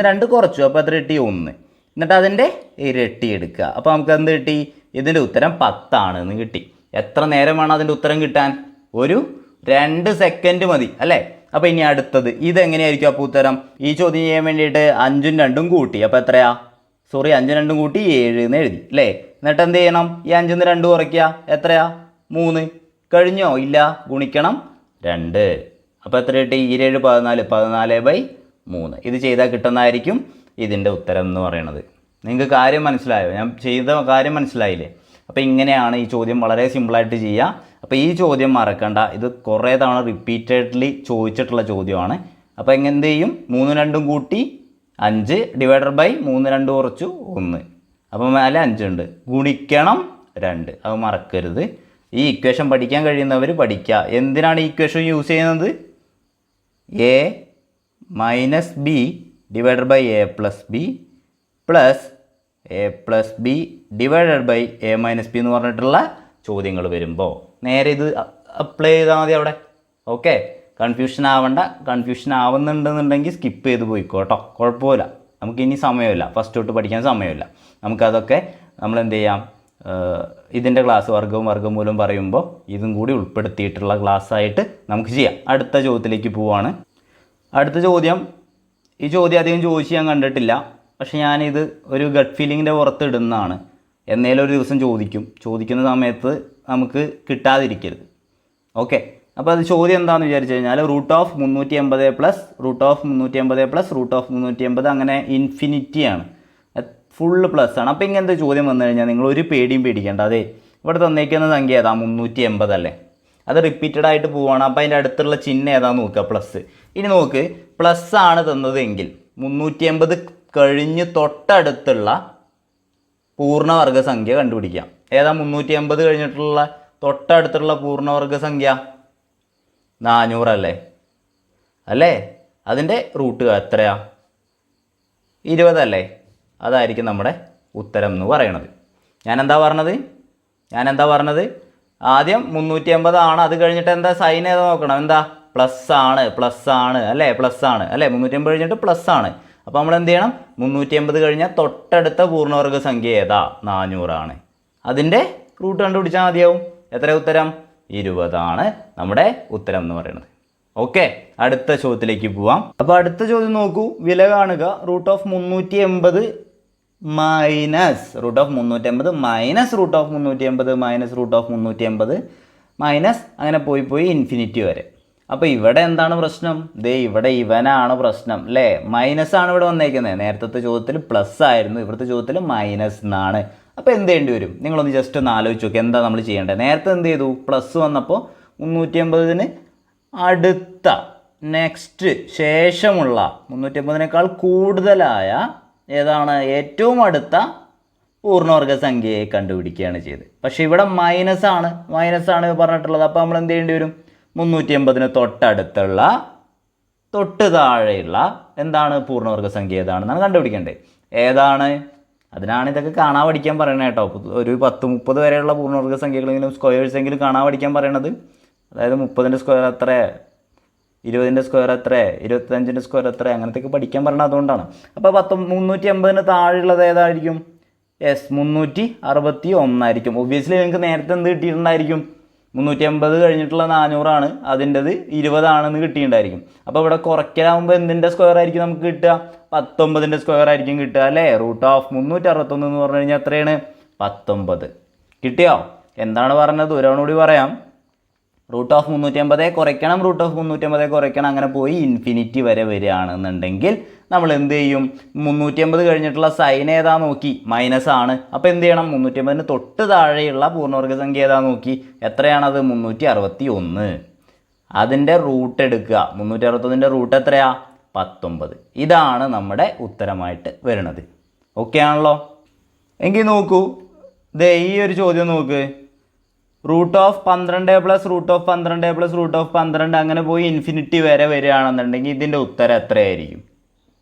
2 കുറച്ചു. അപ്പോൾ എത്ര കിട്ടി? 1. എന്നിട്ട് അതിൻ്റെ ഇരട്ടി എടുക്കുക. അപ്പോൾ നമുക്ക് എന്ത് കിട്ടി? ഇതിൻ്റെ ഉത്തരം 10 ആണെന്ന് കിട്ടി. എത്ര നേരം വേണം അതിൻ്റെ ഉത്തരം കിട്ടാൻ? ഒരു 2 സെക്കൻഡ് മതി അല്ലേ? അപ്പോൾ ഇനി അടുത്തത് ഇതെങ്ങനെയായിരിക്കും? അപ്പോൾ ഉത്തരം ഈ ചോദ്യം ചെയ്യാൻ വേണ്ടിയിട്ട് 5ഉം 2ഉം കൂട്ടി. അപ്പോൾ എത്രയാ? 5ഉം 2ഉം കൂട്ടി 7 എന്ന് എഴുതി അല്ലേ? എന്നിട്ട് എന്ത് ചെയ്യണം? ഈ 5ന്ന് 2 കുറയ്ക്കുക. എത്രയാ? 3. കഴിഞ്ഞോ? ഇല്ല. ഗുണിക്കണം 2. അപ്പോൾ എത്ര കിട്ടി? 7 14 14/3. ഇത് ചെയ്താൽ കിട്ടുന്നതായിരിക്കും ഇതിൻ്റെ ഉത്തരം എന്ന് പറയുന്നത്. നിങ്ങൾക്ക് കാര്യം മനസ്സിലായോ? ഞാൻ ചെയ്ത കാര്യം മനസ്സിലായില്ലേ? അപ്പോൾ ഇങ്ങനെയാണ് ഈ ചോദ്യം വളരെ സിമ്പിളായിട്ട് ചെയ്യുക. അപ്പോൾ ഈ ചോദ്യം മറക്കണ്ട. ഇത് കുറേ തവണ റിപ്പീറ്റഡ്ലി ചോദിച്ചിട്ടുള്ള ചോദ്യമാണ്. അപ്പോൾ എന്ത് ചെയ്യും? 3ഉം 2ഉം കൂട്ടി 5 ഡിവൈഡഡ് ബൈ 3 2 കുറച്ചു 1. അപ്പോൾ മേലെ 5 ഉണ്ട്. ഗുണിക്കണം 2. അത് മറക്കരുത്. ഈ ഇക്വേഷൻ പഠിക്കാൻ കഴിയുന്നവർ പഠിക്കുക. എന്തിനാണ് ഈ ഇക്വേഷൻ യൂസ് ചെയ്യുന്നത്? a-b divided by a+b plus a+b divided by a-b എന്ന് പറഞ്ഞിട്ടുള്ള ചോദ്യങ്ങൾ വരുമ്പോൾ നേരെ ഇത് അപ്ലൈ ചെയ്താൽ മതി അവിടെ. ഓക്കെ. കൺഫ്യൂഷൻ ആവണ്ട. കൺഫ്യൂഷൻ ആവുന്നുണ്ടെന്നുണ്ടെങ്കിൽ സ്കിപ്പ് ചെയ്ത് പോയിക്കോട്ടോ, കുഴപ്പമില്ല. നമുക്കിനി സമയമില്ല, ഫസ്റ്റ് തൊട്ട് പഠിക്കാൻ സമയമില്ല. നമുക്കതൊക്കെ നമ്മളെന്ത് ചെയ്യാം? ഇതിൻ്റെ ക്ലാസ് വർഗ്ഗമൂലം പറയുമ്പോൾ ഇതും കൂടി ഉൾപ്പെടുത്തിയിട്ടുള്ള ക്ലാസ്സായിട്ട് നമുക്ക് ചെയ്യാം. അടുത്ത ചോദ്യത്തിലേക്ക് പോവാണ്. അടുത്ത ചോദ്യം, ഈ ചോദ്യം അധികം ചോദിച്ച് ഞാൻ കണ്ടിട്ടില്ല. പക്ഷെ ഞാനിത് ഒരു ഗട്ട് ഫീലിങ്ങിൻ്റെ പുറത്ത് ഇടുന്നതാണ്. എന്നേലും ഒരു ദിവസം ചോദിക്കുന്ന സമയത്ത് നമുക്ക് കിട്ടാതിരിക്കരുത്. ഓക്കെ. അപ്പോൾ അത് ചോദ്യം എന്താണെന്ന് വിചാരിച്ചു കഴിഞ്ഞാൽ √380 പ്ലസ് √380 പ്ലസ് √380 അങ്ങനെ ഇൻഫിനിറ്റിയാണ്, ഫുള്ള് പ്ലസ് ആണ്. അപ്പോൾ ഇങ്ങനത്തെ ചോദ്യം വന്നു കഴിഞ്ഞാൽ നിങ്ങൾ ഒരു പേടിയും പേടിക്കേണ്ട. അതെ, ഇവിടെ തന്നേക്കുന്ന സംഖ്യ ഏതാ? 380 അല്ലേ? അത് റിപ്പീറ്റഡ് ആയിട്ട് പോവുകയാണ്. അപ്പോൾ അതിൻ്റെ അടുത്തുള്ള ചിഹ്നം ഏതാണെന്ന് നോക്കുക, പ്ലസ്. ഇനി നോക്ക്, പ്ലസ് ആണ് തന്നതെങ്കിൽ 380 കഴിഞ്ഞ് തൊട്ടടുത്തുള്ള പൂർണ്ണവർഗ സംഖ്യ കണ്ടുപിടിക്കാം. ഏതാ 380 കഴിഞ്ഞിട്ടുള്ള തൊട്ടടുത്തുള്ള പൂർണ്ണവർഗ സംഖ്യ? 400 അല്ലേ? അതിൻ്റെ റൂട്ട് എത്രയാ? 20 അല്ലേ? അതായിരിക്കും നമ്മുടെ ഉത്തരം എന്ന് പറയണത്. ഞാനെന്താ പറഞ്ഞത്? ആദ്യം 380 ആണ്. അത് കഴിഞ്ഞിട്ട് എന്താ സൈൻ ഏതാ നോക്കണം? എന്താ? പ്ലസ് ആണ് അല്ലേ? 380 കഴിഞ്ഞിട്ട് പ്ലസ് ആണ്. അപ്പോൾ നമ്മൾ എന്ത് ചെയ്യണം? 380 കഴിഞ്ഞാൽ തൊട്ടടുത്ത പൂർണ്ണവർഗ സംഖ്യ ഏതാ? 400 ആണ്. അതിൻ്റെ റൂട്ട് കണ്ടുപിടിച്ചാൽ മതിയാവും. എത്ര ഉത്തരം? 20 ആണ് നമ്മുടെ ഉത്തരം എന്ന് പറയുന്നത്. ഓക്കെ. അടുത്ത ചോദ്യത്തിലേക്ക് പോവാം. അപ്പോൾ അടുത്ത ചോദ്യം നോക്കൂ, വില കാണുക. √380 മൈനസ് √380 മൈനസ് √380 മൈനസ് √380 മൈനസ് അങ്ങനെ പോയി ഇൻഫിനിറ്റി വരെ. അപ്പോൾ ഇവിടെ എന്താണ് പ്രശ്നം? ദേ ഇവിടെ ഇവനാണ് പ്രശ്നം അല്ലേ? മൈനസ് ആണ് ഇവിടെ വന്നേക്കുന്നത്. നേരത്തെ ചോദ്യത്തിൽ പ്ലസ് ആയിരുന്നു, ഇവിടുത്തെ ചോദ്യത്തിൽ മൈനസ് എന്നാണ്. അപ്പോൾ എന്ത് ചെയ്യേണ്ടി വരും? നിങ്ങളൊന്ന് ജസ്റ്റ് ഒന്ന് ആലോചിച്ച് നോക്കി എന്താ നമ്മൾ ചെയ്യേണ്ടത്. നേരത്തെ എന്ത് ചെയ്തു? പ്ലസ് വന്നപ്പോൾ 350 അടുത്ത നെക്സ്റ്റ് ശേഷമുള്ള 350 കൂടുതലായ ഏതാണ്? ഏറ്റവും അടുത്ത പൂർണ്ണവർഗ സംഖ്യയെ കണ്ടുപിടിക്കുകയാണ് ചെയ്തത്. പക്ഷേ ഇവിടെ മൈനസ് ആണ് പറഞ്ഞിട്ടുള്ളത്. അപ്പോൾ നമ്മൾ എന്ത് ചെയ്യേണ്ടി വരും? 350 തൊട്ടടുത്തുള്ള തൊട്ട് താഴെയുള്ള എന്താണ് പൂർണ്ണവർഗ സംഖ്യ ഏതാണെന്നാണ് കണ്ടുപിടിക്കേണ്ടത്. ഏതാണ്? അതിനാണ് ഇതൊക്കെ കാണാൻ പഠിക്കാൻ പറയണത് കേട്ടോ. ഒരു 10-30 വരെയുള്ള പൂർണ്ണവർഗ സംഖ്യകളെങ്കിലും സ്ക്വയേഴ്സ് എങ്കിലും കാണാൻ പഠിക്കാൻ പറയണത്. അതായത് 30ൻ്റെ സ്ക്വയർ എത്ര, 20ൻ്റെ സ്ക്വയർ എത്ര, 25ൻ്റെ സ്ക്വയർ എത്ര, അങ്ങനത്തെയൊക്കെ പഠിക്കാൻ പറയണത് അതുകൊണ്ടാണ്. അപ്പോൾ 350 താഴെയുള്ളത് ഏതായിരിക്കും? യെസ്, 361 ആയിരിക്കും. ഒബ്വിയസ്ലി നിങ്ങൾക്ക് നേരത്തെ എന്ത് കിട്ടിയിട്ടുണ്ടായിരിക്കും? 350 കഴിഞ്ഞിട്ടുള്ള 400 ആണ്, അതിൻ്റെത് 20 ആണെന്ന് കിട്ടിയിട്ടുണ്ടായിരിക്കും. അപ്പോൾ ഇവിടെ കുറയ്ക്കലാകുമ്പോൾ എന്തിൻ്റെ സ്ക്വയർ ആയിരിക്കും നമുക്ക് കിട്ടുക? 19ൻ്റെ സ്ക്വയർ ആയിരിക്കും കിട്ടുക അല്ലേ? √361 എന്ന് പറഞ്ഞു കഴിഞ്ഞാൽ എത്രയാണ്? 19. കിട്ടിയോ? എന്താണ് പറഞ്ഞത്? ഒരാളോട് പറയാം. √350 കുറയ്ക്കണം, √350 കുറയ്ക്കണം, അങ്ങനെ പോയി ഇൻഫിനിറ്റി വരെ വരികയാണെന്നുണ്ടെങ്കിൽ നമ്മൾ എന്ത് ചെയ്യും? 350 കഴിഞ്ഞിട്ടുള്ള സൈൻ ഏതാ നോക്കി? മൈനസ് ആണ്. അപ്പോൾ എന്ത് ചെയ്യണം? 350 തൊട്ട് താഴെയുള്ള പൂർണ്ണവർഗ സംഖ്യ ഏതാ നോക്കി? എത്രയാണത്? 361. അതിൻ്റെ റൂട്ട് എടുക്കുക. 361ൻ്റെ റൂട്ട് എത്രയാ? 19. ഇതാണ് നമ്മുടെ ഉത്തരമായിട്ട് വരുന്നത്. ഓക്കെ ആണല്ലോ? എങ്കിൽ നോക്കൂ, ദേ ഈ ഒരു ചോദ്യം നോക്ക്. √12 + √12 + √12 അങ്ങനെ പോയി ഇൻഫിനിറ്റി വരെ വരികയാണെന്നുണ്ടെങ്കിൽ ഇതിൻ്റെ ഉത്തരം എത്രയായിരിക്കും?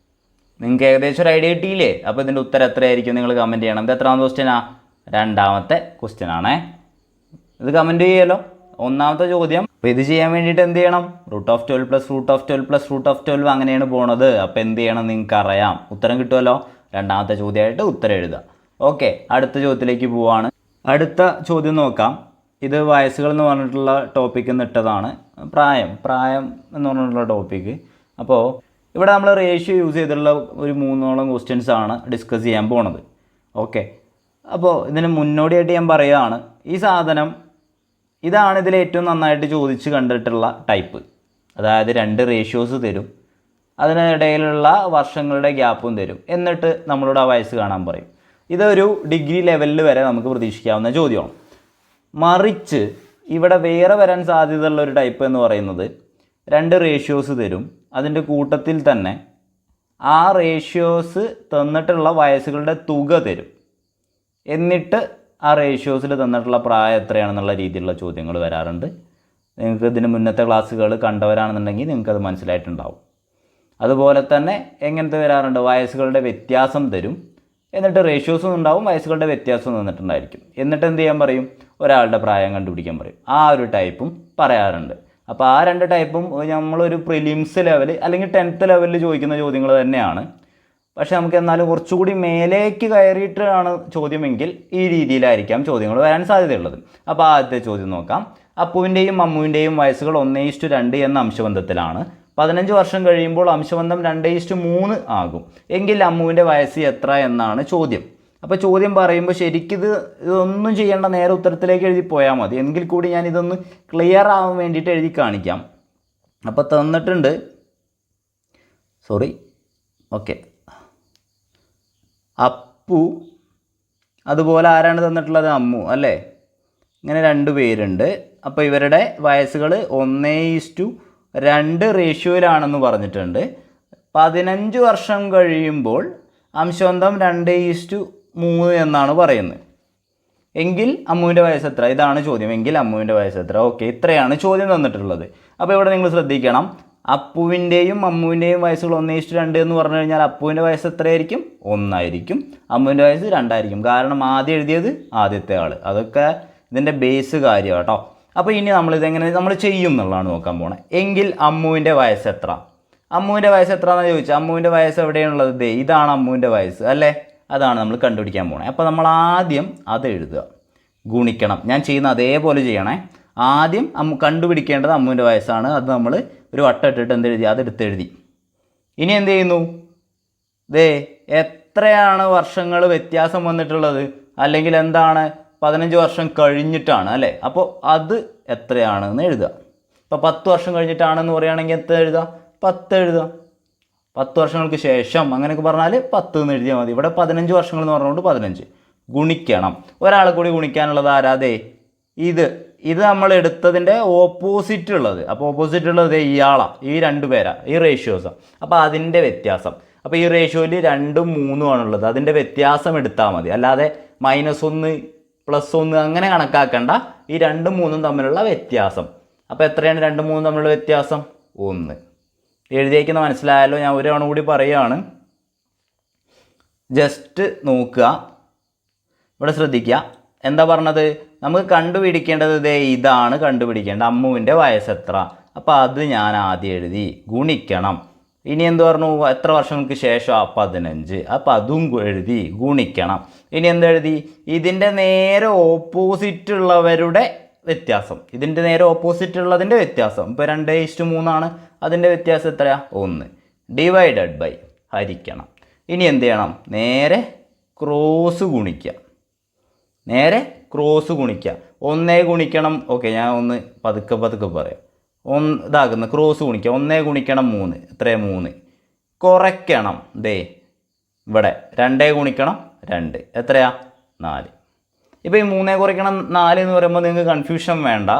നിങ്ങൾക്ക് ഏകദേശം ഒരു ഐഡിയ കിട്ടിയില്ലേ? അപ്പോൾ ഇതിൻ്റെ ഉത്തരം എത്രയായിരിക്കും നിങ്ങൾ കമൻറ്റ് ചെയ്യണം. ഇത് എത്രാമത്തെ ക്വസ്റ്റ്യനാ? രണ്ടാമത്തെ ക്വസ്റ്റ്യൻ ആണേ. ഇത് കമൻറ്റ് ചെയ്യുമല്ലോ. ഒന്നാമത്തെ ചോദ്യം. അപ്പോൾ ഇത് ചെയ്യാൻ വേണ്ടിയിട്ട് എന്ത് ചെയ്യണം? √12 + √12 + √12 അങ്ങനെയാണ് പോണത്. അപ്പോൾ എന്ത് ചെയ്യണം? നിങ്ങൾക്ക് അറിയാം. ഉത്തരം കിട്ടുമല്ലോ. രണ്ടാമത്തെ ചോദ്യമായിട്ട് ഉത്തരം എഴുതുക. ഓക്കെ, അടുത്ത ചോദ്യത്തിലേക്ക് പോവാണ്. അടുത്ത ചോദ്യം നോക്കാം. ഇത് വയസ്സുകൾ എന്ന് പറഞ്ഞിട്ടുള്ള ടോപ്പിക്ക് ഇട്ടതാണ്. പ്രായം എന്ന് പറഞ്ഞിട്ടുള്ള ടോപ്പിക്ക്. അപ്പോൾ ഇവിടെ നമ്മൾ റേഷ്യോ യൂസ് ചെയ്തിട്ടുള്ള ഒരു 3ഓളം ക്വസ്റ്റ്യൻസ് ആണ് ഡിസ്കസ് ചെയ്യാൻ പോണത്. ഓക്കെ, അപ്പോൾ ഇതിന് മുന്നോടിയായിട്ട് ഞാൻ പറയുകയാണ്, ഈ സാധനം ഇതാണ് ഇതിൽ ഏറ്റവും നന്നായിട്ട് ചോദിച്ച് കണ്ടിട്ടുള്ള ടൈപ്പ്. അതായത് 2 റേഷ്യോസ് തരും, അതിനിടയിലുള്ള വർഷങ്ങളുടെ ഗ്യാപ്പും തരും, എന്നിട്ട് നമ്മളോട് ആ വയസ്സ് കാണാൻ പറയും. ഇതൊരു ഡിഗ്രി ലെവലിൽ വരെ നമുക്ക് പ്രതീക്ഷിക്കാവുന്ന ചോദ്യമാണ്. മറിച്ച് ഇവിടെ വേറെ വരാൻ സാധ്യതയുള്ള ഒരു ടൈപ്പ് എന്ന് പറയുന്നത് 2 റേഷ്യോസ് തരും, അതിൻ്റെ കൂട്ടത്തിൽ തന്നെ ആ റേഷ്യോസ് തന്നിട്ടുള്ള വയസ്സുകളുടെ തുക തരും, എന്നിട്ട് ആ റേഷ്യോസിൽ തന്നിട്ടുള്ള പ്രായം എത്രയാണെന്നുള്ള രീതിയിലുള്ള ചോദ്യങ്ങൾ വരാറുണ്ട്. നിങ്ങൾക്ക് ഇതിന് മുന്നത്തെ ക്ലാസ്സുകൾ കണ്ടവരാണെന്നുണ്ടെങ്കിൽ നിങ്ങൾക്കത് മനസ്സിലായിട്ടുണ്ടാവും. അതുപോലെ തന്നെ എങ്ങനത്തെ വരാറുണ്ട്? വയസ്സുകളുടെ വ്യത്യാസം തരും, എന്നിട്ട് റേഷ്യോസും ഉണ്ടാവും, വയസ്സുകളുടെ വ്യത്യാസം തന്നിട്ടുണ്ടായിരിക്കും, എന്നിട്ട് എന്ത് ചെയ്യാൻ പറയും? ഒരാളുടെ പ്രായം കണ്ടുപിടിക്കാൻ പറയും. ആ ഒരു ടൈപ്പും പറയാറുണ്ട്. അപ്പോൾ ആ 2 ടൈപ്പും നമ്മളൊരു പ്രിലിംസ് ലെവൽ അല്ലെങ്കിൽ 10th ലെവലിൽ ചോദിക്കുന്ന ചോദ്യങ്ങൾ തന്നെയാണ്. പക്ഷേ നമുക്ക് എന്നാലും കുറച്ചുകൂടി മേലേക്ക് കയറിയിട്ടാണ് ചോദ്യമെങ്കിൽ ഈ രീതിയിലായിരിക്കാം ചോദ്യങ്ങൾ വരാൻ സാധ്യതയുള്ളത്. അപ്പോൾ ആദ്യത്തെ ചോദ്യം നോക്കാം. അപ്പുവിൻ്റെയും അമ്മുവിൻ്റെയും വയസ്സുകൾ 1:2 എന്ന അംശബന്ധത്തിലാണ്. 15 വർഷം കഴിയുമ്പോൾ അംശബന്ധം 2:3 ആകും. എങ്കിൽ അമ്മുവിൻ്റെ വയസ്സ് എത്ര എന്നാണ് ചോദ്യം. അപ്പോൾ ചോദ്യം പറയുമ്പോൾ ശരിക്കും ഇതൊന്നും ചെയ്യേണ്ട, നേരെ ഉത്തരത്തിലേക്ക് എഴുതി പോയാൽ മതി. എങ്കിൽ കൂടി ഞാൻ ഇതൊന്ന് ക്ലിയർ ആവാൻ വേണ്ടിയിട്ട് എഴുതി കാണിക്കാം. അപ്പോൾ തന്നിട്ടുണ്ട്, ഓക്കെ, അപ്പു, അതുപോലെ ആരാണ് തന്നിട്ടുള്ളത്? അമ്മു അല്ലേ? ഇങ്ങനെ 2 പേരുണ്ട്. അപ്പോൾ ഇവരുടെ വയസ്സുകൾ 1:2 റേഷ്യോയിലാണെന്ന് പറഞ്ഞിട്ടുണ്ട്. 15 വർഷം കഴിയുമ്പോൾ അംശബന്ധം 2:3 എന്നാണ് പറയുന്നത്. എങ്കിൽ അമ്മുവിൻ്റെ വയസ്സ് എത്ര? ഇതാണ് ചോദ്യം. എങ്കിൽ അമ്മുവിൻ്റെ വയസ്സ് എത്ര? ഓക്കെ, ഇത്രയാണ് ചോദ്യം തന്നിട്ടുള്ളത്. അപ്പോൾ ഇവിടെ നിങ്ങൾ ശ്രദ്ധിക്കണം, അപ്പുവിൻ്റെയും അമ്മുവിൻ്റെയും വയസ്സുകൾ 1:2 എന്ന് പറഞ്ഞു കഴിഞ്ഞാൽ അപ്പുവിൻ്റെ വയസ്സ് എത്രയായിരിക്കും? 1 ആയിരിക്കും. അമ്മുവിൻ്റെ വയസ്സ് 2 ആയിരിക്കും. കാരണം ആദ്യം എഴുതിയത് ആദ്യത്തെ ആൾ. അതൊക്കെ ഇതിൻ്റെ ബേസ് കാര്യം കേട്ടോ. അപ്പോൾ ഇനി നമ്മളിതെങ്ങനെ നമ്മൾ ചെയ്യും എന്നുള്ളതാണ് നോക്കാൻ പോണേ. എങ്കിൽ അമ്മുവിൻ്റെ വയസ്സ് എത്ര? അമ്മുവിൻ്റെ വയസ്സ് എത്ര എന്ന് ചോദിച്ചാൽ അമ്മുവിൻ്റെ വയസ്സ് എവിടെയാണുള്ളത്? ഇതാണ് അമ്മുവിൻ്റെ വയസ്സ് അല്ലേ? അതാണ് നമ്മൾ കണ്ടുപിടിക്കാൻ പോണേ. അപ്പോൾ നമ്മൾ ആദ്യം അത് എഴുതുക, ഗുണിക്കണം. ഞാൻ ചെയ്യുന്ന അതേപോലെ ചെയ്യണേ. ആദ്യം കണ്ടുപിടിക്കേണ്ടത് അമ്മുവിൻ്റെ വയസ്സാണ്. അത് നമ്മൾ ഒരു വട്ടം ഇട്ടിട്ട് എന്തെഴുതി? അതെടുത്തെഴുതി. ഇനി എന്ത് ചെയ്യുന്നു? എത്രയാണ് വർഷങ്ങൾ വ്യത്യാസം വന്നിട്ടുള്ളത്? അല്ലെങ്കിൽ എന്താണ്? 15 വർഷം കഴിഞ്ഞിട്ടാണ് അല്ലേ? അപ്പോൾ അത് എത്രയാണെന്ന് എഴുതുക. ഇപ്പോൾ 10 വർഷം കഴിഞ്ഞിട്ടാണെന്ന് പറയുകയാണെങ്കിൽ എത്ര എഴുതാം? 10 എഴുതാം. 10 വർഷങ്ങൾക്ക് ശേഷം അങ്ങനെയൊക്കെ പറഞ്ഞാൽ 10 എന്ന് എഴുതിയാൽ മതി. ഇവിടെ 15 വർഷങ്ങൾ എന്ന് പറഞ്ഞുകൊണ്ട് 15 ഗുണിക്കണം. ഒരാളെ കൂടി ഗുണിക്കാനുള്ളത് ആരാധേ? ഇത് നമ്മൾ എടുത്തതിൻ്റെ ഓപ്പോസിറ്റ് ഉള്ളത്. അപ്പോൾ ഓപ്പോസിറ്റ് ഉള്ളത് ഇയാളാണ്, ഈ 2 പേരാ, ഈ റേഷ്യോസാണ്. അപ്പോൾ അതിൻ്റെ വ്യത്യാസം. അപ്പോൾ ഈ റേഷ്യോയിൽ 2ഉം 3ഉം ആണുള്ളത്. അതിൻ്റെ വ്യത്യാസം എടുത്താൽ മതി. അല്ലാതെ -1 +1 അങ്ങനെ കണക്കാക്കണ്ട. ഈ 2ഉം 3ഉം തമ്മിലുള്ള വ്യത്യാസം. അപ്പോൾ എത്രയാണ് 2ഉം 3ഉം തമ്മിലുള്ള വ്യത്യാസം? 1. എഴുതിയേക്കുന്ന മനസ്സിലായാലോ? ഞാൻ ഒരു തവണ കൂടി പറയുകയാണ്. ജസ്റ്റ് നോക്കുക, ഇവിടെ ശ്രദ്ധിക്കുക. എന്താ പറഞ്ഞത്? നമുക്ക് കണ്ടുപിടിക്കേണ്ടത് ഇതാണ് കണ്ടുപിടിക്കേണ്ടത്. അമ്മുവിൻ്റെ വയസ്സ് എത്ര? അപ്പോൾ അത് ഞാൻ ആദ്യം എഴുതി. ഗുണിക്കണം. ഇനി എന്ത് പറഞ്ഞു? എത്ര വർഷങ്ങൾക്ക് ശേഷം? 15. അപ്പോൾ അതും എഴുതി. ഗുണിക്കണം. ഇനി എന്തെഴുതി? ഇതിൻ്റെ നേരെ ഓപ്പോസിറ്റ് ഉള്ളവരുടെ വ്യത്യാസം. ഇതിൻ്റെ നേരെ ഓപ്പോസിറ്റ് ഉള്ളതിൻ്റെ വ്യത്യാസം. ഇപ്പോൾ 2:3 ആണ്. അതിൻ്റെ വ്യത്യാസം എത്രയാണ്? 1. ഡിവൈഡഡ് ബൈ ഹരിക്കണം. ഇനി എന്ത് ചെയ്യണം? നേരെ ക്രോസ് ഗുണിക്കുക. നേരെ ക്രോസ് ഗുണിക്കുക. 1 ഗുണിക്കണം. ഓക്കെ, ഞാൻ ഒന്ന് പതുക്കെ പറയാം. ഇതാകുന്ന ക്രോസ് ഗുണിക്കുക. 1 ഗുണിക്കണം 3. എത്രയാണ്? 3. കുറയ്ക്കണം. ഇവിടെ 2 ഗുണിക്കണം 2. എത്രയാ? 4. ഇപ്പോൾ ഈ 3 കുറയ്ക്കണം 4 എന്ന് പറയുമ്പോൾ നിങ്ങൾക്ക് കൺഫ്യൂഷൻ വേണ്ട.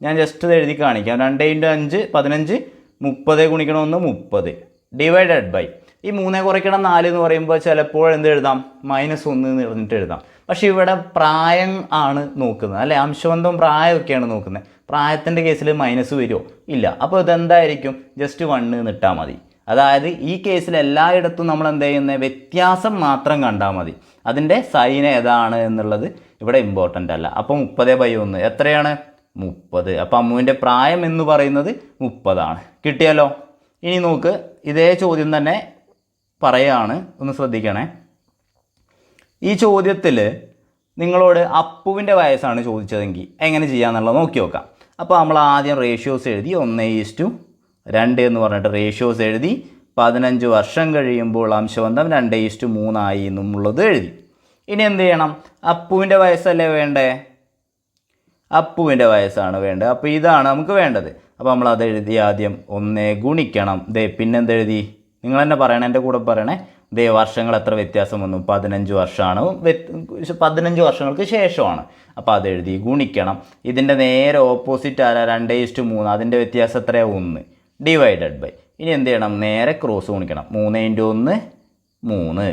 ഞാൻ ജസ്റ്റ് ഇത് എഴുതി കാണിക്കാം. 2 × 5 15. 30 ഗുണിക്കണം 1 30. ഡിവൈഡഡ് ബൈ ഈ 3 കുറയ്ക്കണം 4 എന്ന് പറയുമ്പോൾ ചിലപ്പോൾ എന്ത് എഴുതാം? -1 എന്ന് പറഞ്ഞിട്ട് എഴുതാം. പക്ഷേ ഇവിടെ പ്രായം ആണ് നോക്കുന്നത്, അല്ലേ? അംശബന്ധവും പ്രായമൊക്കെയാണ് നോക്കുന്നത്. പ്രായത്തിൻ്റെ കേസിൽ മൈനസ് വരുമോ? ഇല്ല. അപ്പോൾ ഇതെന്തായിരിക്കും? ജസ്റ്റ് 1 എന്ന് ഇട്ടാൽ മതി. അതായത് ഈ കേസിൽ എല്ലായിടത്തും നമ്മൾ എന്ത് ചെയ്യുന്നത്? വ്യത്യാസം മാത്രം കണ്ടാൽ മതി. അതിൻ്റെ സൈൻ ഏതാണ് എന്നുള്ളത് ഇവിടെ ഇമ്പോർട്ടൻ്റ് അല്ല. അപ്പോൾ 30/1 എത്രയാണ്? 30. അപ്പോൾ അമ്മുവിൻ്റെ പ്രായം എന്ന് പറയുന്നത് 30 ആണ്. കിട്ടിയല്ലോ? ഇനി നോക്ക്, ഇതേ ചോദ്യം തന്നെ പറയുകയാണ്, ഒന്ന് ശ്രദ്ധിക്കണേ. ഈ ചോദ്യത്തിൽ നിങ്ങളോട് അപ്പുവിൻ്റെ വയസ്സാണ് ചോദിച്ചതെങ്കിൽ എങ്ങനെ ചെയ്യാമെന്നുള്ളത് നോക്കി നോക്കാം. അപ്പോൾ നമ്മൾ ആദ്യം റേഷ്യോസ് എഴുതി. 1:2 എന്ന് പറഞ്ഞിട്ട് റേഷ്യോസ് എഴുതി. 15 വർഷം കഴിയുമ്പോൾ അംശബന്ധം 2:3 ആയി എന്നുള്ളത് എഴുതി. ഇനി എന്ത് ചെയ്യണം? അപ്പുവിൻ്റെ വയസ്സല്ലേ വേണ്ടേ? അപ്പുവിൻ്റെ വയസ്സാണ് വേണ്ടത്. അപ്പോൾ ഇതാണ് നമുക്ക് വേണ്ടത്. അപ്പോൾ നമ്മൾ അത് എഴുതി. ആദ്യം 1 ഗുണിക്കണം. പിന്നെന്തെഴുതി? നിങ്ങൾ തന്നെ പറയണേ, എൻ്റെ കൂടെ പറയണേ. വർഷങ്ങൾ എത്ര വ്യത്യാസം വന്നു? 15 വർഷമാണ്. 15 വർഷങ്ങൾക്ക് ശേഷമാണ്. അപ്പോൾ അതെഴുതി. ഗുണിക്കണം. ഇതിൻ്റെ നേരെ ഓപ്പോസിറ്റ് ആരാ? 2:3. അതിൻ്റെ വ്യത്യാസം എത്രയാണ്? 1. ഡിവൈഡഡ് ബൈ ഇനി എന്ത് ചെയ്യണം? നേരെ ക്രോസ് ഗുണിക്കണം. 3 × 1 3.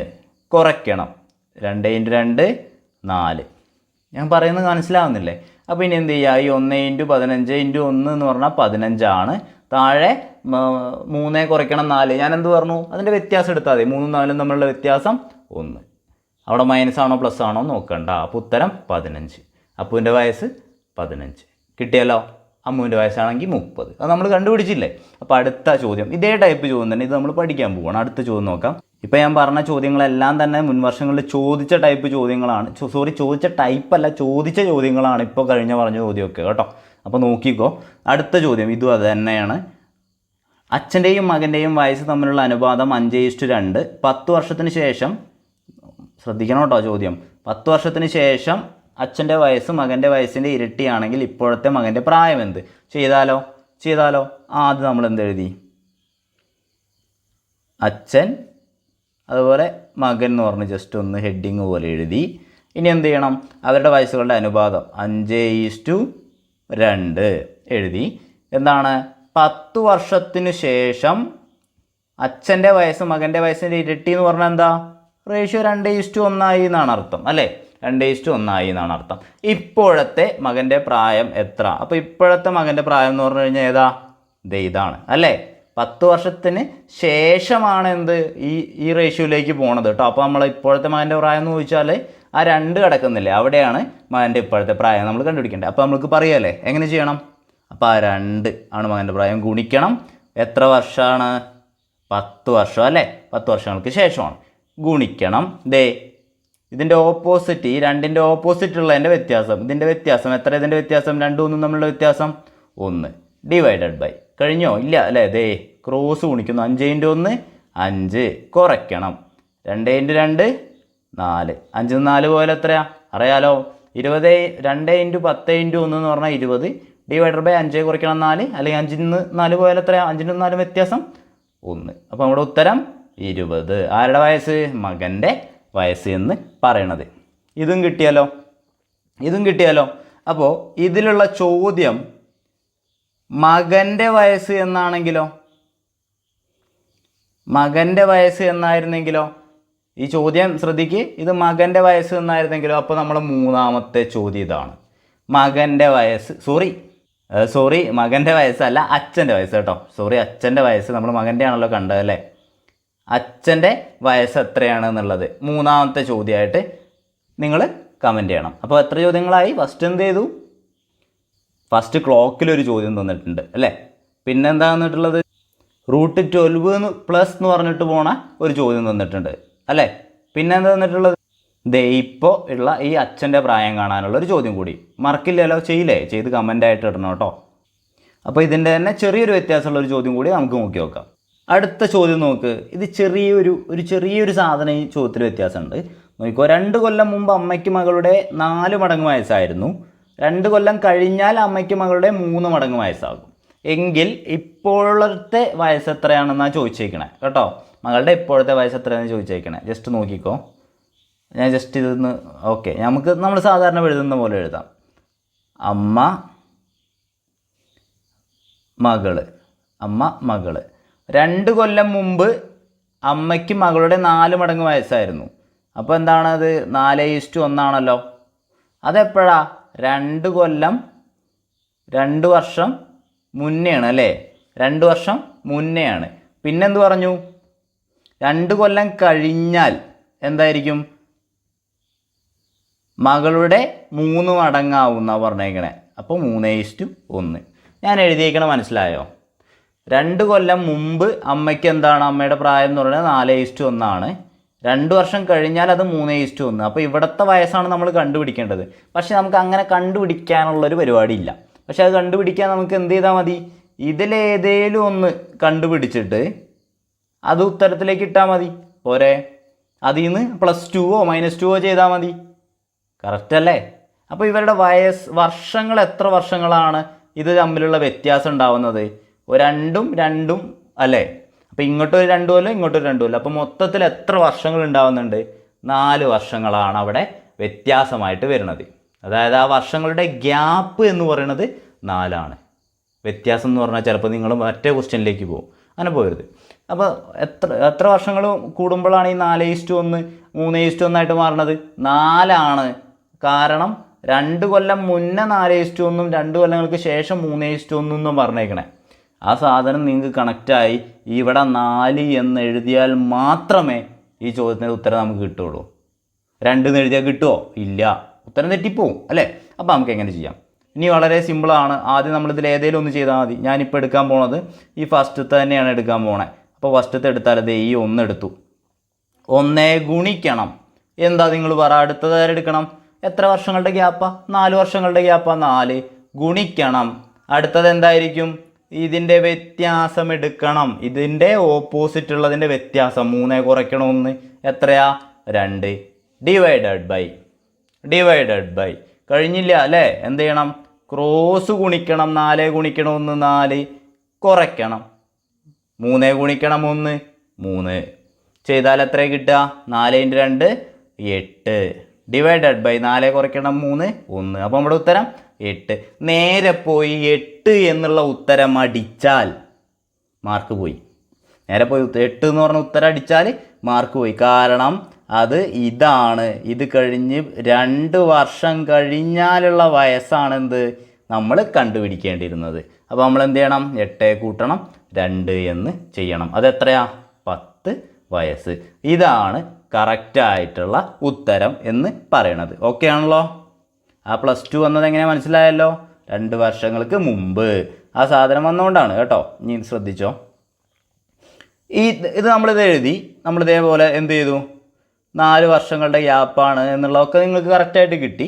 കുറയ്ക്കണം. 2 × 2 4. ഞാൻ പറയുന്നത് മനസ്സിലാവുന്നില്ലേ? അപ്പോൾ ഇനി എന്ത് ചെയ്യുക? ഈ 1 × 15 × 1 എന്ന് പറഞ്ഞാൽ 15 ആണ്. താഴെ 3 കുറയ്ക്കണം 4. ഞാൻ എന്ത് പറഞ്ഞു? അതിൻ്റെ വ്യത്യാസം എടുത്താൽ മതി. 3ഉം 4ഉം തമ്മിലുള്ള വ്യത്യാസം 1. അവിടെ മൈനസ് ആണോ പ്ലസ് ആണോ നോക്കണ്ട. അപ്പോൾ ഉത്തരം 15. അപ്പുവിൻ്റെ വയസ്സ് 15. കിട്ടിയല്ലോ? അമ്മുവിൻ്റെ വയസ്സാണെങ്കിൽ 30. അത് നമ്മൾ കണ്ടുപിടിച്ചില്ലേ? അപ്പോൾ അടുത്ത ചോദ്യം ഇതേ ടൈപ്പ് ചോദ്യം തന്നെ. ഇത് നമ്മൾ പഠിക്കാൻ പോവുകയാണ്. അടുത്ത ചോദ്യം നോക്കാം. ഇപ്പോൾ ഞാൻ പറഞ്ഞ ചോദ്യങ്ങളെല്ലാം തന്നെ മുൻ വർഷങ്ങളിൽ ചോദിച്ച ടൈപ്പ് ചോദ്യങ്ങളാണ്. ചോദിച്ച ടൈപ്പല്ല, ചോദിച്ച ചോദ്യങ്ങളാണ് ഇപ്പോൾ പറഞ്ഞ ചോദ്യമൊക്കെ കേട്ടോ. അപ്പോൾ നോക്കിക്കോ. അടുത്ത ചോദ്യം ഇതും അത് തന്നെയാണ്. അച്ഛൻ്റെയും മകൻ്റെയും വയസ്സ് തമ്മിലുള്ള അനുപാതം 5:2. 10 വർഷത്തിന് ശേഷം, ശ്രദ്ധിക്കണം കേട്ടോ ചോദ്യം, 10 വർഷത്തിന് ശേഷം അച്ഛൻ്റെ വയസ്സ് മകൻ്റെ വയസ്സിൻ്റെ ഇരട്ടിയാണെങ്കിൽ ഇപ്പോഴത്തെ മകൻ്റെ പ്രായം എന്ത്? ചെയ്താലോ? അത് നമ്മൾ എന്തെഴുതി? അച്ഛൻ അതുപോലെ മകൻ എന്ന് പറഞ്ഞ് ജസ്റ്റ് ഒന്ന് ഹെഡിങ് പോലെ എഴുതി. ഇനി എന്ത് ചെയ്യണം? അവരുടെ വയസ്സുകളുടെ അനുപാതം 5:2 എഴുതി. എന്താണ്? 10 വർഷത്തിന് ശേഷം അച്ഛൻ്റെ വയസ്സ് മകൻ്റെ വയസ്സിൻ്റെ ഇരട്ടി എന്ന് പറഞ്ഞാൽ എന്താ? റേഷ്യോ 2:1 ആയി എന്നാണ് അർത്ഥം, അല്ലേ? 2:1 ആയി എന്നാണ് അർത്ഥം. ഇപ്പോഴത്തെ മകൻ്റെ പ്രായം എത്ര? അപ്പോൾ ഇപ്പോഴത്തെ മകൻ്റെ പ്രായം എന്ന് പറഞ്ഞു കഴിഞ്ഞാൽ ഏതാ? ഇതാണ്, അല്ലേ? 10 വർഷത്തിന് ശേഷമാണ് എന്ത് ഈ റേഷ്യോയിലേക്ക് പോണത് കേട്ടോ. അപ്പോൾ നമ്മൾ ഇപ്പോഴത്തെ മകൻ്റെ പ്രായം എന്ന് ചോദിച്ചാൽ ആ 2 കിടക്കുന്നില്ലേ, അവിടെയാണ് മകൻ്റെ ഇപ്പോഴത്തെ പ്രായം നമ്മൾ കണ്ടുപിടിക്കേണ്ടത്. അപ്പോൾ നമുക്ക് പറയാമല്ലേ എങ്ങനെ ചെയ്യണം? അപ്പോൾ ആ 2 ആണ് മകൻ്റെ പ്രായം. ഗുണിക്കണം. എത്ര വർഷമാണ്? 10 വർഷം, അല്ലേ? 10 വർഷങ്ങൾക്ക് ശേഷമാണ്. ഗുണിക്കണം. ഇതിൻ്റെ ഓപ്പോസിറ്റ്, ഈ 2ൻ്റെ ഓപ്പോസിറ്റ് ഉള്ളതിൻ്റെ വ്യത്യാസം. ഇതിൻ്റെ വ്യത്യാസം എത്ര? ഇതിൻ്റെ വ്യത്യാസം 2ഉം 1ഉം തമ്മിലുള്ള വ്യത്യാസം 1. Divided by. കഴിഞ്ഞോ? ഇല്ല, അല്ലേ? ക്രോസ് ഗുണിക്കുന്നു. 5 × 1 5. കുറയ്ക്കണം. 2 × 2 4. 5 4 പോലെ എത്രയാ? അറിയാലോ? 20. 2 × 10 × 1 എന്ന് പറഞ്ഞാൽ 20. 5 കുറയ്ക്കണം 4, അല്ലെങ്കിൽ 5 നിന്ന് 4 പോയാൽ എത്രയാണ്? 5 നിന്ന് 4 വ്യത്യാസം 1. അപ്പോൾ നമ്മുടെ ഉത്തരം 20. ആരുടെ വയസ്സ്? മകൻ്റെ വയസ്സ് എന്ന് പറയണത്. ഇതും കിട്ടിയാലോ. അപ്പോൾ ഇതിലുള്ള ചോദ്യം മകൻ്റെ വയസ്സ് എന്നാണെങ്കിലോ, മകൻ്റെ വയസ്സ് എന്നായിരുന്നെങ്കിലോ, ഈ ചോദ്യം ശ്രദ്ധിക്ക്, ഇത് മകൻ്റെ വയസ്സ് എന്നായിരുന്നെങ്കിലോ, അപ്പോൾ നമ്മൾ മൂന്നാമത്തെ ചോദ്യം ഇതാണ്. മകൻ്റെ വയസ്സ്, സോറി മകൻ്റെ വയസ്സല്ല, അച്ഛൻ്റെ വയസ്സ് കേട്ടോ. അച്ഛൻ്റെ വയസ്സ്, നമ്മൾ മകൻ്റെ ആണല്ലോ കണ്ടത് അല്ലേ. അച്ഛൻ്റെ വയസ്സ് എത്രയാണ് എന്നുള്ളത് മൂന്നാമത്തെ ചോദ്യമായിട്ട് നിങ്ങൾ കമൻറ്റ് ചെയ്യണം. അപ്പോൾ എത്ര ചോദ്യങ്ങളായി? ഫസ്റ്റ് എന്ത് ചെയ്തു? ഫസ്റ്റ് ക്ലോക്കിലൊരു ചോദ്യം തന്നിട്ടുണ്ട് അല്ലേ. പിന്നെ എന്താ തന്നിട്ടുള്ളത്? √12 പ്ലസ് എന്ന് പറഞ്ഞിട്ട് പോണ ഒരു ചോദ്യം തന്നിട്ടുണ്ട് അല്ലേ. പിന്നെ എന്താ തന്നിട്ടുള്ളത്? ഇപ്പോൾ ഉള്ള ഈ അച്ഛൻ്റെ പ്രായം കാണാനുള്ള ഒരു ചോദ്യം കൂടി. മറക്കില്ലല്ലോ, ചെയ്ത് കമൻ്റായിട്ട് ഇടണം കേട്ടോ. അപ്പോൾ ഇതിൻ്റെ തന്നെ ചെറിയൊരു വ്യത്യാസമുള്ള ഒരു ചോദ്യം കൂടി നമുക്ക് നോക്കി നോക്കാം. അടുത്ത ചോദ്യം നോക്ക്. ഇത് ചെറിയൊരു സാധനം ഈ ചോദ്യത്തിൽ വ്യത്യാസമുണ്ട്. നോക്കിക്കോ. 2 കൊല്ലം മുമ്പ് അമ്മയ്ക്ക് മകളുടെ 4 മടങ്ങ് വയസ്സായിരുന്നു. 2 കൊല്ലം കഴിഞ്ഞാൽ അമ്മയ്ക്ക് മകളുടെ 3 മടങ്ങ് വയസ്സാകും. എങ്കിൽ ഇപ്പോഴത്തെ വയസ്സ് എത്രയാണെന്നാണ് ചോദിച്ചേക്കണേ കേട്ടോ. മകളുടെ ഇപ്പോഴത്തെ വയസ്സ് എത്രയാണെന്ന് ചോദിച്ചേക്കണേ. ജസ്റ്റ് നോക്കിക്കോ. ഞാൻ ജസ്റ്റ് ഇതൊന്ന് ഓക്കെ, നമ്മൾ സാധാരണ എഴുതുന്ന പോലെ എഴുതാം. അമ്മ മകള് 2 കൊല്ലം മുമ്പ് അമ്മയ്ക്ക് മകളുടെ 4 മടങ്ങ് വയസ്സായിരുന്നു. അപ്പോൾ എന്താണത്? 4:1 ആണല്ലോ. അതെപ്പോഴാ? 2 കൊല്ലം 2 വർഷം മുന്നെയാണ് അല്ലേ. 2 വർഷം മുന്നെയാണ്. പിന്നെന്ത് പറഞ്ഞു? 2 കൊല്ലം കഴിഞ്ഞാൽ എന്തായിരിക്കും? മകളുടെ 3 മടങ്ങാവുന്ന പറഞ്ഞേക്കണേ. അപ്പോൾ 3:1. ഞാൻ എഴുതിയേക്കണ മനസ്സിലായോ? 2 കൊല്ലം മുമ്പ് അമ്മയ്ക്ക് എന്താണ്? അമ്മയുടെ പ്രായം എന്ന് പറയുന്നത് 4:1 ആണ്. 2 വർഷം കഴിഞ്ഞാൽ അത് 3:1. അപ്പോൾ ഇവിടുത്തെ വയസ്സാണ് നമ്മൾ കണ്ടുപിടിക്കേണ്ടത്. പക്ഷെ നമുക്ക് അങ്ങനെ കണ്ടുപിടിക്കാനുള്ളൊരു പരിപാടിയില്ല. പക്ഷെ അത് കണ്ടുപിടിക്കാൻ നമുക്ക് എന്ത് ചെയ്താൽ മതി? ഇതിലേതേലും ഒന്ന് കണ്ടുപിടിച്ചിട്ട് അത് ഉത്തരത്തിലേക്ക് ഇട്ടാൽ മതി. പോരെ? അതിൽ നിന്ന് +2ഓ -2ഓ ചെയ്താൽ മതി. കറക്റ്റ് അല്ലേ? അപ്പോൾ ഇവരുടെ വർഷങ്ങൾ എത്ര വർഷങ്ങളാണ് ഇത് തമ്മിലുള്ള വ്യത്യാസം ഉണ്ടാവുന്നത്? രണ്ടും അല്ലേ. അപ്പോൾ ഇങ്ങോട്ടൊരു 2 കൊല്ലം ഇങ്ങോട്ടൊരു 2 കൊല്ലം. അപ്പോൾ മൊത്തത്തിൽ എത്ര വർഷങ്ങൾ ഉണ്ടാവുന്നുണ്ട്? 4 വർഷങ്ങളാണ് അവിടെ വ്യത്യാസമായിട്ട് വരുന്നത്. അതായത് ആ വർഷങ്ങളുടെ ഗ്യാപ്പ് എന്ന് പറയുന്നത് 4 വ്യത്യാസം എന്ന് പറഞ്ഞാൽ ചിലപ്പോൾ നിങ്ങൾ മറ്റേ ക്വസ്റ്റ്യനിലേക്ക് പോകും. അങ്ങനെ പോകരുത്. അപ്പോൾ എത്ര വർഷങ്ങൾ കൂടുമ്പോഴാണ് ഈ 4:1 3:1 ആയിട്ട് മാറുന്നത്? 4 കാരണം 2 കൊല്ലം മുന്നേ 4:1 2 കൊല്ലങ്ങൾക്ക് ശേഷം 3:1 പറഞ്ഞേക്കണേ. ആ സാധനം നിങ്ങൾക്ക് കണക്റ്റായി ഇവിടെ 4 എന്ന് എഴുതിയാൽ മാത്രമേ ഈ ചോദ്യത്തിൻ്റെ ഉത്തരം നമുക്ക് കിട്ടുള്ളൂ. 2 എന്ന് എഴുതിയാൽ കിട്ടുമോ? ഇല്ല, ഉത്തരം തെറ്റിപ്പോവും അല്ലേ. അപ്പോൾ നമുക്ക് എങ്ങനെ ചെയ്യാം? ഇനി വളരെ സിമ്പിളാണ്. ആദ്യം നമ്മളിതിൽ ഏതെങ്കിലും ഒന്ന് ചെയ്താൽ മതി. ഞാനിപ്പോൾ എടുക്കാൻ പോണത് ഈ ഫസ്റ്റത്തെ തന്നെയാണ് എടുക്കാൻ പോണേ. അപ്പോൾ ഫസ്റ്റത്തെ എടുത്താൽ അത് ഈ 1 എടുത്തു. 1 ഗുണിക്കണം. എന്താ നിങ്ങൾ പറ? അടുത്തത് എടുക്കണം. എത്ര വർഷങ്ങളുടെ ഗ്യാപ്പാ? 4 വർഷങ്ങളുടെ ഗ്യാപ്പാ. 4 ഗുണിക്കണം. അടുത്തത് എന്തായിരിക്കും? ഇതിൻ്റെ വ്യത്യാസം എടുക്കണം. ഇതിൻ്റെ ഓപ്പോസിറ്റ് ഉള്ളതിൻ്റെ വ്യത്യാസം 3 കുറയ്ക്കണം 1 എത്രയാ? 2 ഡിവൈഡഡ് ബൈ കഴിഞ്ഞില്ല അല്ലേ. എന്ത് ചെയ്യണം? ക്രോസ് ഗുണിക്കണം. 4 ഗുണിക്കണം 1 4 കുറയ്ക്കണം. 3 ഗുണിക്കണം 1 3 ചെയ്താൽ എത്ര കിട്ടുക? 4 × 2 8 ഡിവൈഡഡ് ബൈ 4 കുറയ്ക്കണം 3 1. അപ്പോൾ നമ്മുടെ ഉത്തരം 8. നേരെ പോയി 8 എന്നുള്ള ഉത്തരം അടിച്ചാൽ മാർക്ക് പോയി. നേരെ പോയി 8 എന്ന് പറഞ്ഞ ഉത്തരം അടിച്ചാൽ മാർക്ക് പോയി. കാരണം അത് ഇതാണ്. ഇത് കഴിഞ്ഞ് 2 വർഷം കഴിഞ്ഞാലുള്ള വയസ്സാണെന്ത് നമ്മൾ കണ്ടുപിടിക്കേണ്ടിയിരുന്നത്. അപ്പോൾ നമ്മൾ എന്ത് ചെയ്യണം? 8 കൂട്ടണം 2 എന്ന് ചെയ്യണം. അതെത്രയാ? 10 വയസ്സ്. ഇതാണ് കറക്റ്റായിട്ടുള്ള ഉത്തരം എന്ന് പറയണത്. ഓക്കെ ആണല്ലോ? ആ +2 വന്നത് എങ്ങനെ മനസ്സിലായല്ലോ? 2 വർഷങ്ങൾക്ക് മുമ്പ് ആ സാധനം വന്നുകൊണ്ടാണ് കേട്ടോ. ഇനി ശ്രദ്ധിച്ചോ. ഇത് നമ്മളിത് എഴുതി. നമ്മളിതേപോലെ എന്ത് ചെയ്തു? 4 വർഷങ്ങളുടെ ഗ്യാപ്പാണ് എന്നുള്ളതൊക്കെ നിങ്ങൾക്ക് കറക്റ്റായിട്ട് കിട്ടി.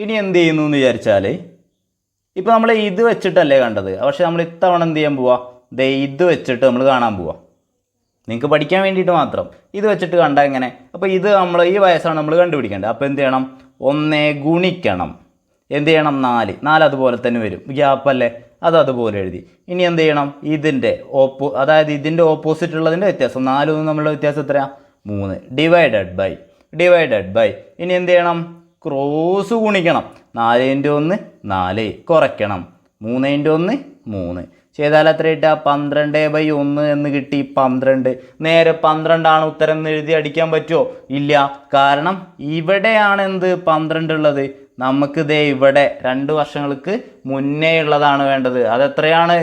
ഇനി എന്ത് ചെയ്യുന്നു എന്ന് വിചാരിച്ചാൽ, ഇപ്പോൾ നമ്മൾ ഇത് വെച്ചിട്ടല്ലേ കണ്ടത്. പക്ഷേ നമ്മൾ ഇത്തവണ എന്ത് ചെയ്യാൻ പോവാ? ഇത് വെച്ചിട്ട് നമ്മൾ കാണാൻ പോവാം. നിങ്ങൾക്ക് പഠിക്കാൻ വേണ്ടിയിട്ട് മാത്രം ഇത് വെച്ചിട്ട് കണ്ടാൽ എങ്ങനെ? അപ്പോൾ ഇത് നമ്മൾ ഈ വയസ്സാണ് നമ്മൾ കണ്ടുപിടിക്കേണ്ടത്. അപ്പോൾ എന്ത് ചെയ്യണം? 1 ഗുണിക്കണം. എന്ത് ചെയ്യണം? 4 അതുപോലെ തന്നെ വരും, ഗ്യാപ്പല്ലേ, അത് അതുപോലെ എഴുതി. ഇനി എന്ത് ചെയ്യണം? അതായത് ഇതിൻ്റെ ഓപ്പോസിറ്റ് ഉള്ളതിൻ്റെ വ്യത്യാസം 4 തമ്മിലുള്ള വ്യത്യാസം എത്രയാണ്? 3. ഡിവൈഡഡ് ബൈ ഇനി എന്ത് ചെയ്യണം? ക്രോസ് ഗുണിക്കണം. 4 × 1 4, കുറയ്ക്കണം 3 × 1 3. ചെയ്താൽ എത്ര കിട്ടുക? 12/1 എന്ന് കിട്ടി. 12 നേരെ 12 ഉത്തരം എന്ന് എഴുതി അടിക്കാൻ പറ്റുമോ? ഇല്ല. കാരണം ഇവിടെയാണ് എന്ത് 12 ഉള്ളത്. നമുക്ക് ഇവിടെ 2 വർഷങ്ങൾക്ക് മുന്നേ ഉള്ളതാണ് വേണ്ടത്. അതെത്രയാണ്?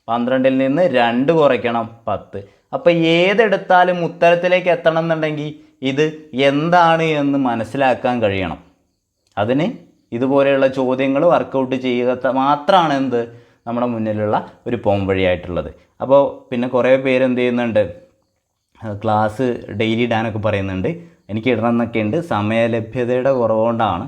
12ൽ നിന്ന് 2 കുറയ്ക്കണം 10. അപ്പോൾ ഏതെടുത്താലും ഉത്തരത്തിലേക്ക് എത്തണം എന്നുണ്ടെങ്കിൽ ഇത് എന്താണ് എന്ന് മനസ്സിലാക്കാൻ കഴിയണം. അതിന് ഇതുപോലെയുള്ള ചോദ്യങ്ങൾ വർക്കൗട്ട് ചെയ്യുക മാത്രമാണ് എന്ത് നമ്മുടെ മുന്നിലുള്ള ഒരു പോംവഴിയായിട്ടുള്ളത്. അപ്പോൾ പിന്നെ കുറേ പേര് എന്ത് ചെയ്യുന്നുണ്ട്, ക്ലാസ് ഡെയിലി ഇടാനൊക്കെ പറയുന്നുണ്ട്. എനിക്ക് ഇടണം എന്നൊക്കെ ഉണ്ട്, സമയലഭ്യതയുടെ കുറവുകൊണ്ടാണ്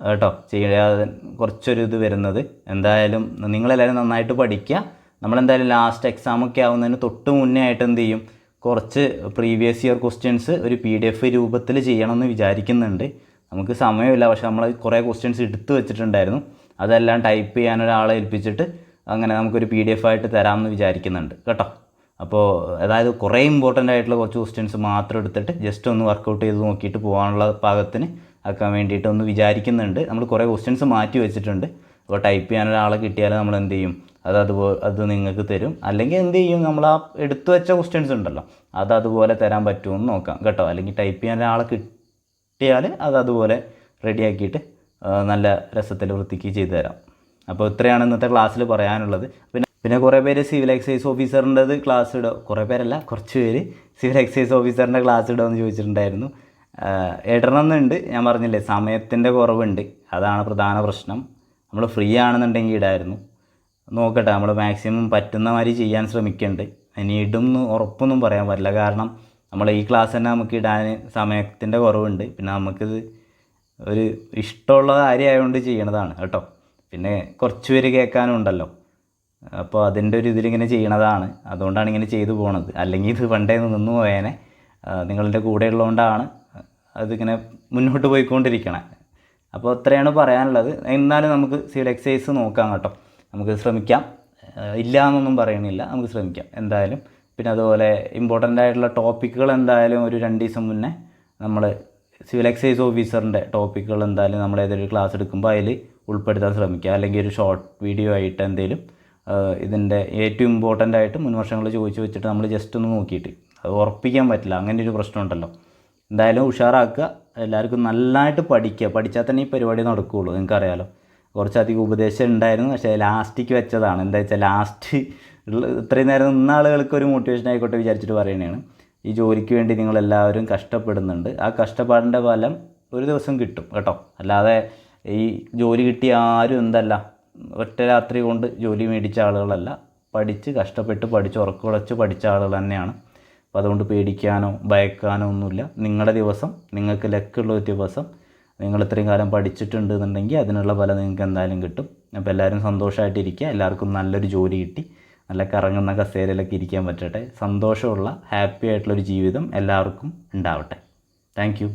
കേട്ടോ ചെയ്യാതെ കുറച്ചൊരു ഇത് വരുന്നത്. എന്തായാലും നിങ്ങളെല്ലാവരും നന്നായിട്ട് പഠിക്കുക. നമ്മളെന്തായാലും ലാസ്റ്റ് എക്സാമൊക്കെ ആവുന്നതിന് തൊട്ട് മുന്നേ ആയിട്ട് എന്ത് ചെയ്യും, കുറച്ച് പ്രീവിയസ് ഇയർ ക്വസ്റ്റ്യൻസ് ഒരു PDF രൂപത്തിൽ ചെയ്യണമെന്ന് വിചാരിക്കുന്നുണ്ട്. നമുക്ക് സമയമില്ല, പക്ഷെ നമ്മൾ കുറേ ക്വസ്റ്റ്യൻസ് എടുത്തു വെച്ചിട്ടുണ്ടായിരുന്നു. അതെല്ലാം ടൈപ്പ് ചെയ്യാൻ ഒരാളെ ഏൽപ്പിച്ചിട്ട് അങ്ങനെ നമുക്കൊരു PDF ആയിട്ട് തരാമെന്ന് വിചാരിക്കുന്നുണ്ട് കേട്ടോ. അപ്പോൾ അതായത് കുറേ ഇമ്പോർട്ടൻ്റ് ആയിട്ടുള്ള കുറച്ച് ക്വസ്റ്റ്യൻസ് മാത്രം എടുത്തിട്ട് ജസ്റ്റ് ഒന്ന് വർക്കൗട്ട് ചെയ്ത് നോക്കിയിട്ട് പോകാനുള്ള പാകത്തിന് ആക്കാൻ വേണ്ടിയിട്ട് ഒന്ന് വിചാരിക്കുന്നുണ്ട്. നമ്മൾ കുറേ ക്വസ്റ്റ്യൻസ് മാറ്റി വെച്ചിട്ടുണ്ട്. അപ്പോൾ ടൈപ്പ് ചെയ്യാൻ ഒരാളെ കിട്ടിയാൽ നമ്മൾ എന്ത് ചെയ്യും, അത് നിങ്ങൾക്ക് തരും. അല്ലെങ്കിൽ എന്ത് ചെയ്യും, നമ്മൾ ആ എടുത്തു വെച്ച ക്വസ്റ്റ്യൻസ് ഉണ്ടല്ലോ അതുപോലെ തരാൻ പറ്റുമെന്ന് നോക്കാം കേട്ടോ. അല്ലെങ്കിൽ ടൈപ്പ് ചെയ്യാൻ ഒരാളെ കിട്ടിയാൽ അതുപോലെ റെഡിയാക്കിയിട്ട് നല്ല രസത്തിൽ വൃത്തിക്ക് ചെയ്തു തരാം. അപ്പോൾ ഇത്രയാണ് ഇന്നത്തെ ക്ലാസ്സിൽ പറയാനുള്ളത്. പിന്നെ കുറേ പേര് സിവിൽ എക്സൈസ് ഓഫീസറിൻ്റെത് ക്ലാസ് ഇടുക, കുറേ പേരല്ല കുറച്ച് പേര് സിവിൽ എക്സൈസ് ഓഫീസറിൻ്റെ ക്ലാസ് ഇടുമെന്ന് ചോദിച്ചിട്ടുണ്ടായിരുന്നു. ഇടണമെന്നുണ്ട്, ഞാൻ പറഞ്ഞില്ലേ സമയത്തിൻ്റെ കുറവുണ്ട്, അതാണ് പ്രധാന പ്രശ്നം. നമ്മൾ ഫ്രീ ആണെന്നുണ്ടെങ്കിൽ ഇടായിരുന്നു. നോക്കട്ടെ, നമ്മൾ മാക്സിമം പറ്റുന്ന മാതിരി ചെയ്യാൻ ശ്രമിക്കുന്നുണ്ട്. ഇനി ഇടുമെന്ന് ഉറപ്പൊന്നും പറയാൻ പറ്റില്ല, കാരണം നമ്മൾ ഈ ക്ലാസ് തന്നെ നമുക്ക് ഇടാൻ സമയത്തിൻ്റെ കുറവുണ്ട്. പിന്നെ നമുക്കിത് ഒരു ഇഷ്ടമുള്ള കാര്യമായതുകൊണ്ട് ചെയ്യണതാണ് കേട്ടോ. പിന്നെ കുറച്ച് പേര് കേൾക്കാനും ഉണ്ടല്ലോ, അപ്പോൾ അതിൻ്റെ ഒരു ഇതിലിങ്ങനെ ചെയ്യണതാണ്. അതുകൊണ്ടാണ് ഇങ്ങനെ ചെയ്തു പോണത്. അല്ലെങ്കിൽ ഇത് പണ്ടേ നിന്ന് പോയേനെ. നിങ്ങളുടെ കൂടെ ഉള്ളതുകൊണ്ടാണ് അതിങ്ങനെ മുന്നോട്ട് പോയിക്കൊണ്ടിരിക്കണേ. അപ്പോൾ അത്രയാണ് പറയാനുള്ളത്. എന്നാലും നമുക്ക് സിവിൽ എക്സൈസ് നോക്കാം കേട്ടോ, നമുക്ക് ശ്രമിക്കാം. ഇല്ല എന്നൊന്നും പറയണില്ല, നമുക്ക് ശ്രമിക്കാം എന്തായാലും. പിന്നെ അതുപോലെ ഇമ്പോർട്ടൻ്റ് ആയിട്ടുള്ള ടോപ്പിക്കുകൾ എന്തായാലും ഒരു 2 ദിവസം മുന്നേ നമ്മൾ സിവിൽ എക്സൈസ് ഓഫീസറിൻ്റെ ടോപ്പിക്കുകൾ എന്തായാലും നമ്മൾ ഏതൊരു ക്ലാസ് എടുക്കുമ്പോൾ അതിൽ ഉൾപ്പെടുത്താൻ ശ്രമിക്കുക. അല്ലെങ്കിൽ ഒരു ഷോർട്ട് വീഡിയോ ആയിട്ട് എന്തെങ്കിലും ഇതിൻ്റെ ഏറ്റവും ഇമ്പോർട്ടൻ്റ് ആയിട്ട് മുൻ വർഷങ്ങളിൽ ചോദിച്ച് വെച്ചിട്ട് നമ്മൾ ജസ്റ്റ് ഒന്ന് നോക്കിയിട്ട്, അത് ഉറപ്പിക്കാൻ പറ്റില്ല, അങ്ങനെ ഒരു പ്രശ്നമുണ്ടല്ലോ. എന്തായാലും ഉഷാറാക്കുക, എല്ലാവർക്കും നല്ലതായിട്ട് പഠിക്കുക. പഠിച്ചാൽ തന്നെ ഈ പരിപാടി നടക്കുകയുള്ളൂ. നിങ്ങൾക്കറിയാലോ, കുറച്ചധികം ഉപദേശം ഉണ്ടായിരുന്നു, പക്ഷേ ലാസ്റ്റിക്ക് വെച്ചതാണ്. എന്താ വെച്ചാൽ ലാസ്റ്റ് ഇത്രയും നേരം നിന്ന ആളുകൾക്ക് ഒരു മോട്ടിവേഷൻ ആയിക്കോട്ടെ വിചാരിച്ചിട്ട് പറയുന്നതാണ്. ഈ ജോലിക്ക് വേണ്ടി നിങ്ങളെല്ലാവരും കഷ്ടപ്പെടുന്നുണ്ട്, ആ കഷ്ടപ്പാടിൻ്റെ ഫലം ഒരു ദിവസം കിട്ടും കേട്ടോ. അല്ലാതെ ഈ ജോലി കിട്ടിയ ആരും എന്തല്ല ഒറ്റ രാത്രി കൊണ്ട് ജോലി മേടിച്ച ആളുകളല്ല, പഠിച്ച് കഷ്ടപ്പെട്ട് പഠിച്ച് ഉറക്കുളച്ച് പഠിച്ച ആളുകൾ തന്നെയാണ്. അപ്പോൾ അതുകൊണ്ട് പേടിക്കാനോ ഭയക്കാനോ ഒന്നുമില്ല. നിങ്ങളുടെ ദിവസം, നിങ്ങൾക്ക് ലക്കുള്ള ഒരു ദിവസം, നിങ്ങൾ ഇത്രയും കാലം പഠിച്ചിട്ടുണ്ട് എന്നുണ്ടെങ്കിൽ അതിനുള്ള ഫലം നിങ്ങൾക്ക് എന്തായാലും കിട്ടും. അപ്പോൾ എല്ലാവരും സന്തോഷമായിട്ടിരിക്കുക. എല്ലാവർക്കും നല്ലൊരു ജോലി കിട്ടി നല്ല കറങ്ങുന്ന കസേരയിലൊക്കെ ഇരിക്കാൻ പറ്റട്ടെ. സന്തോഷമുള്ള ഹാപ്പി ആയിട്ടുള്ളൊരു ജീവിതം എല്ലാവർക്കും ഉണ്ടാവട്ടെ. Thank you.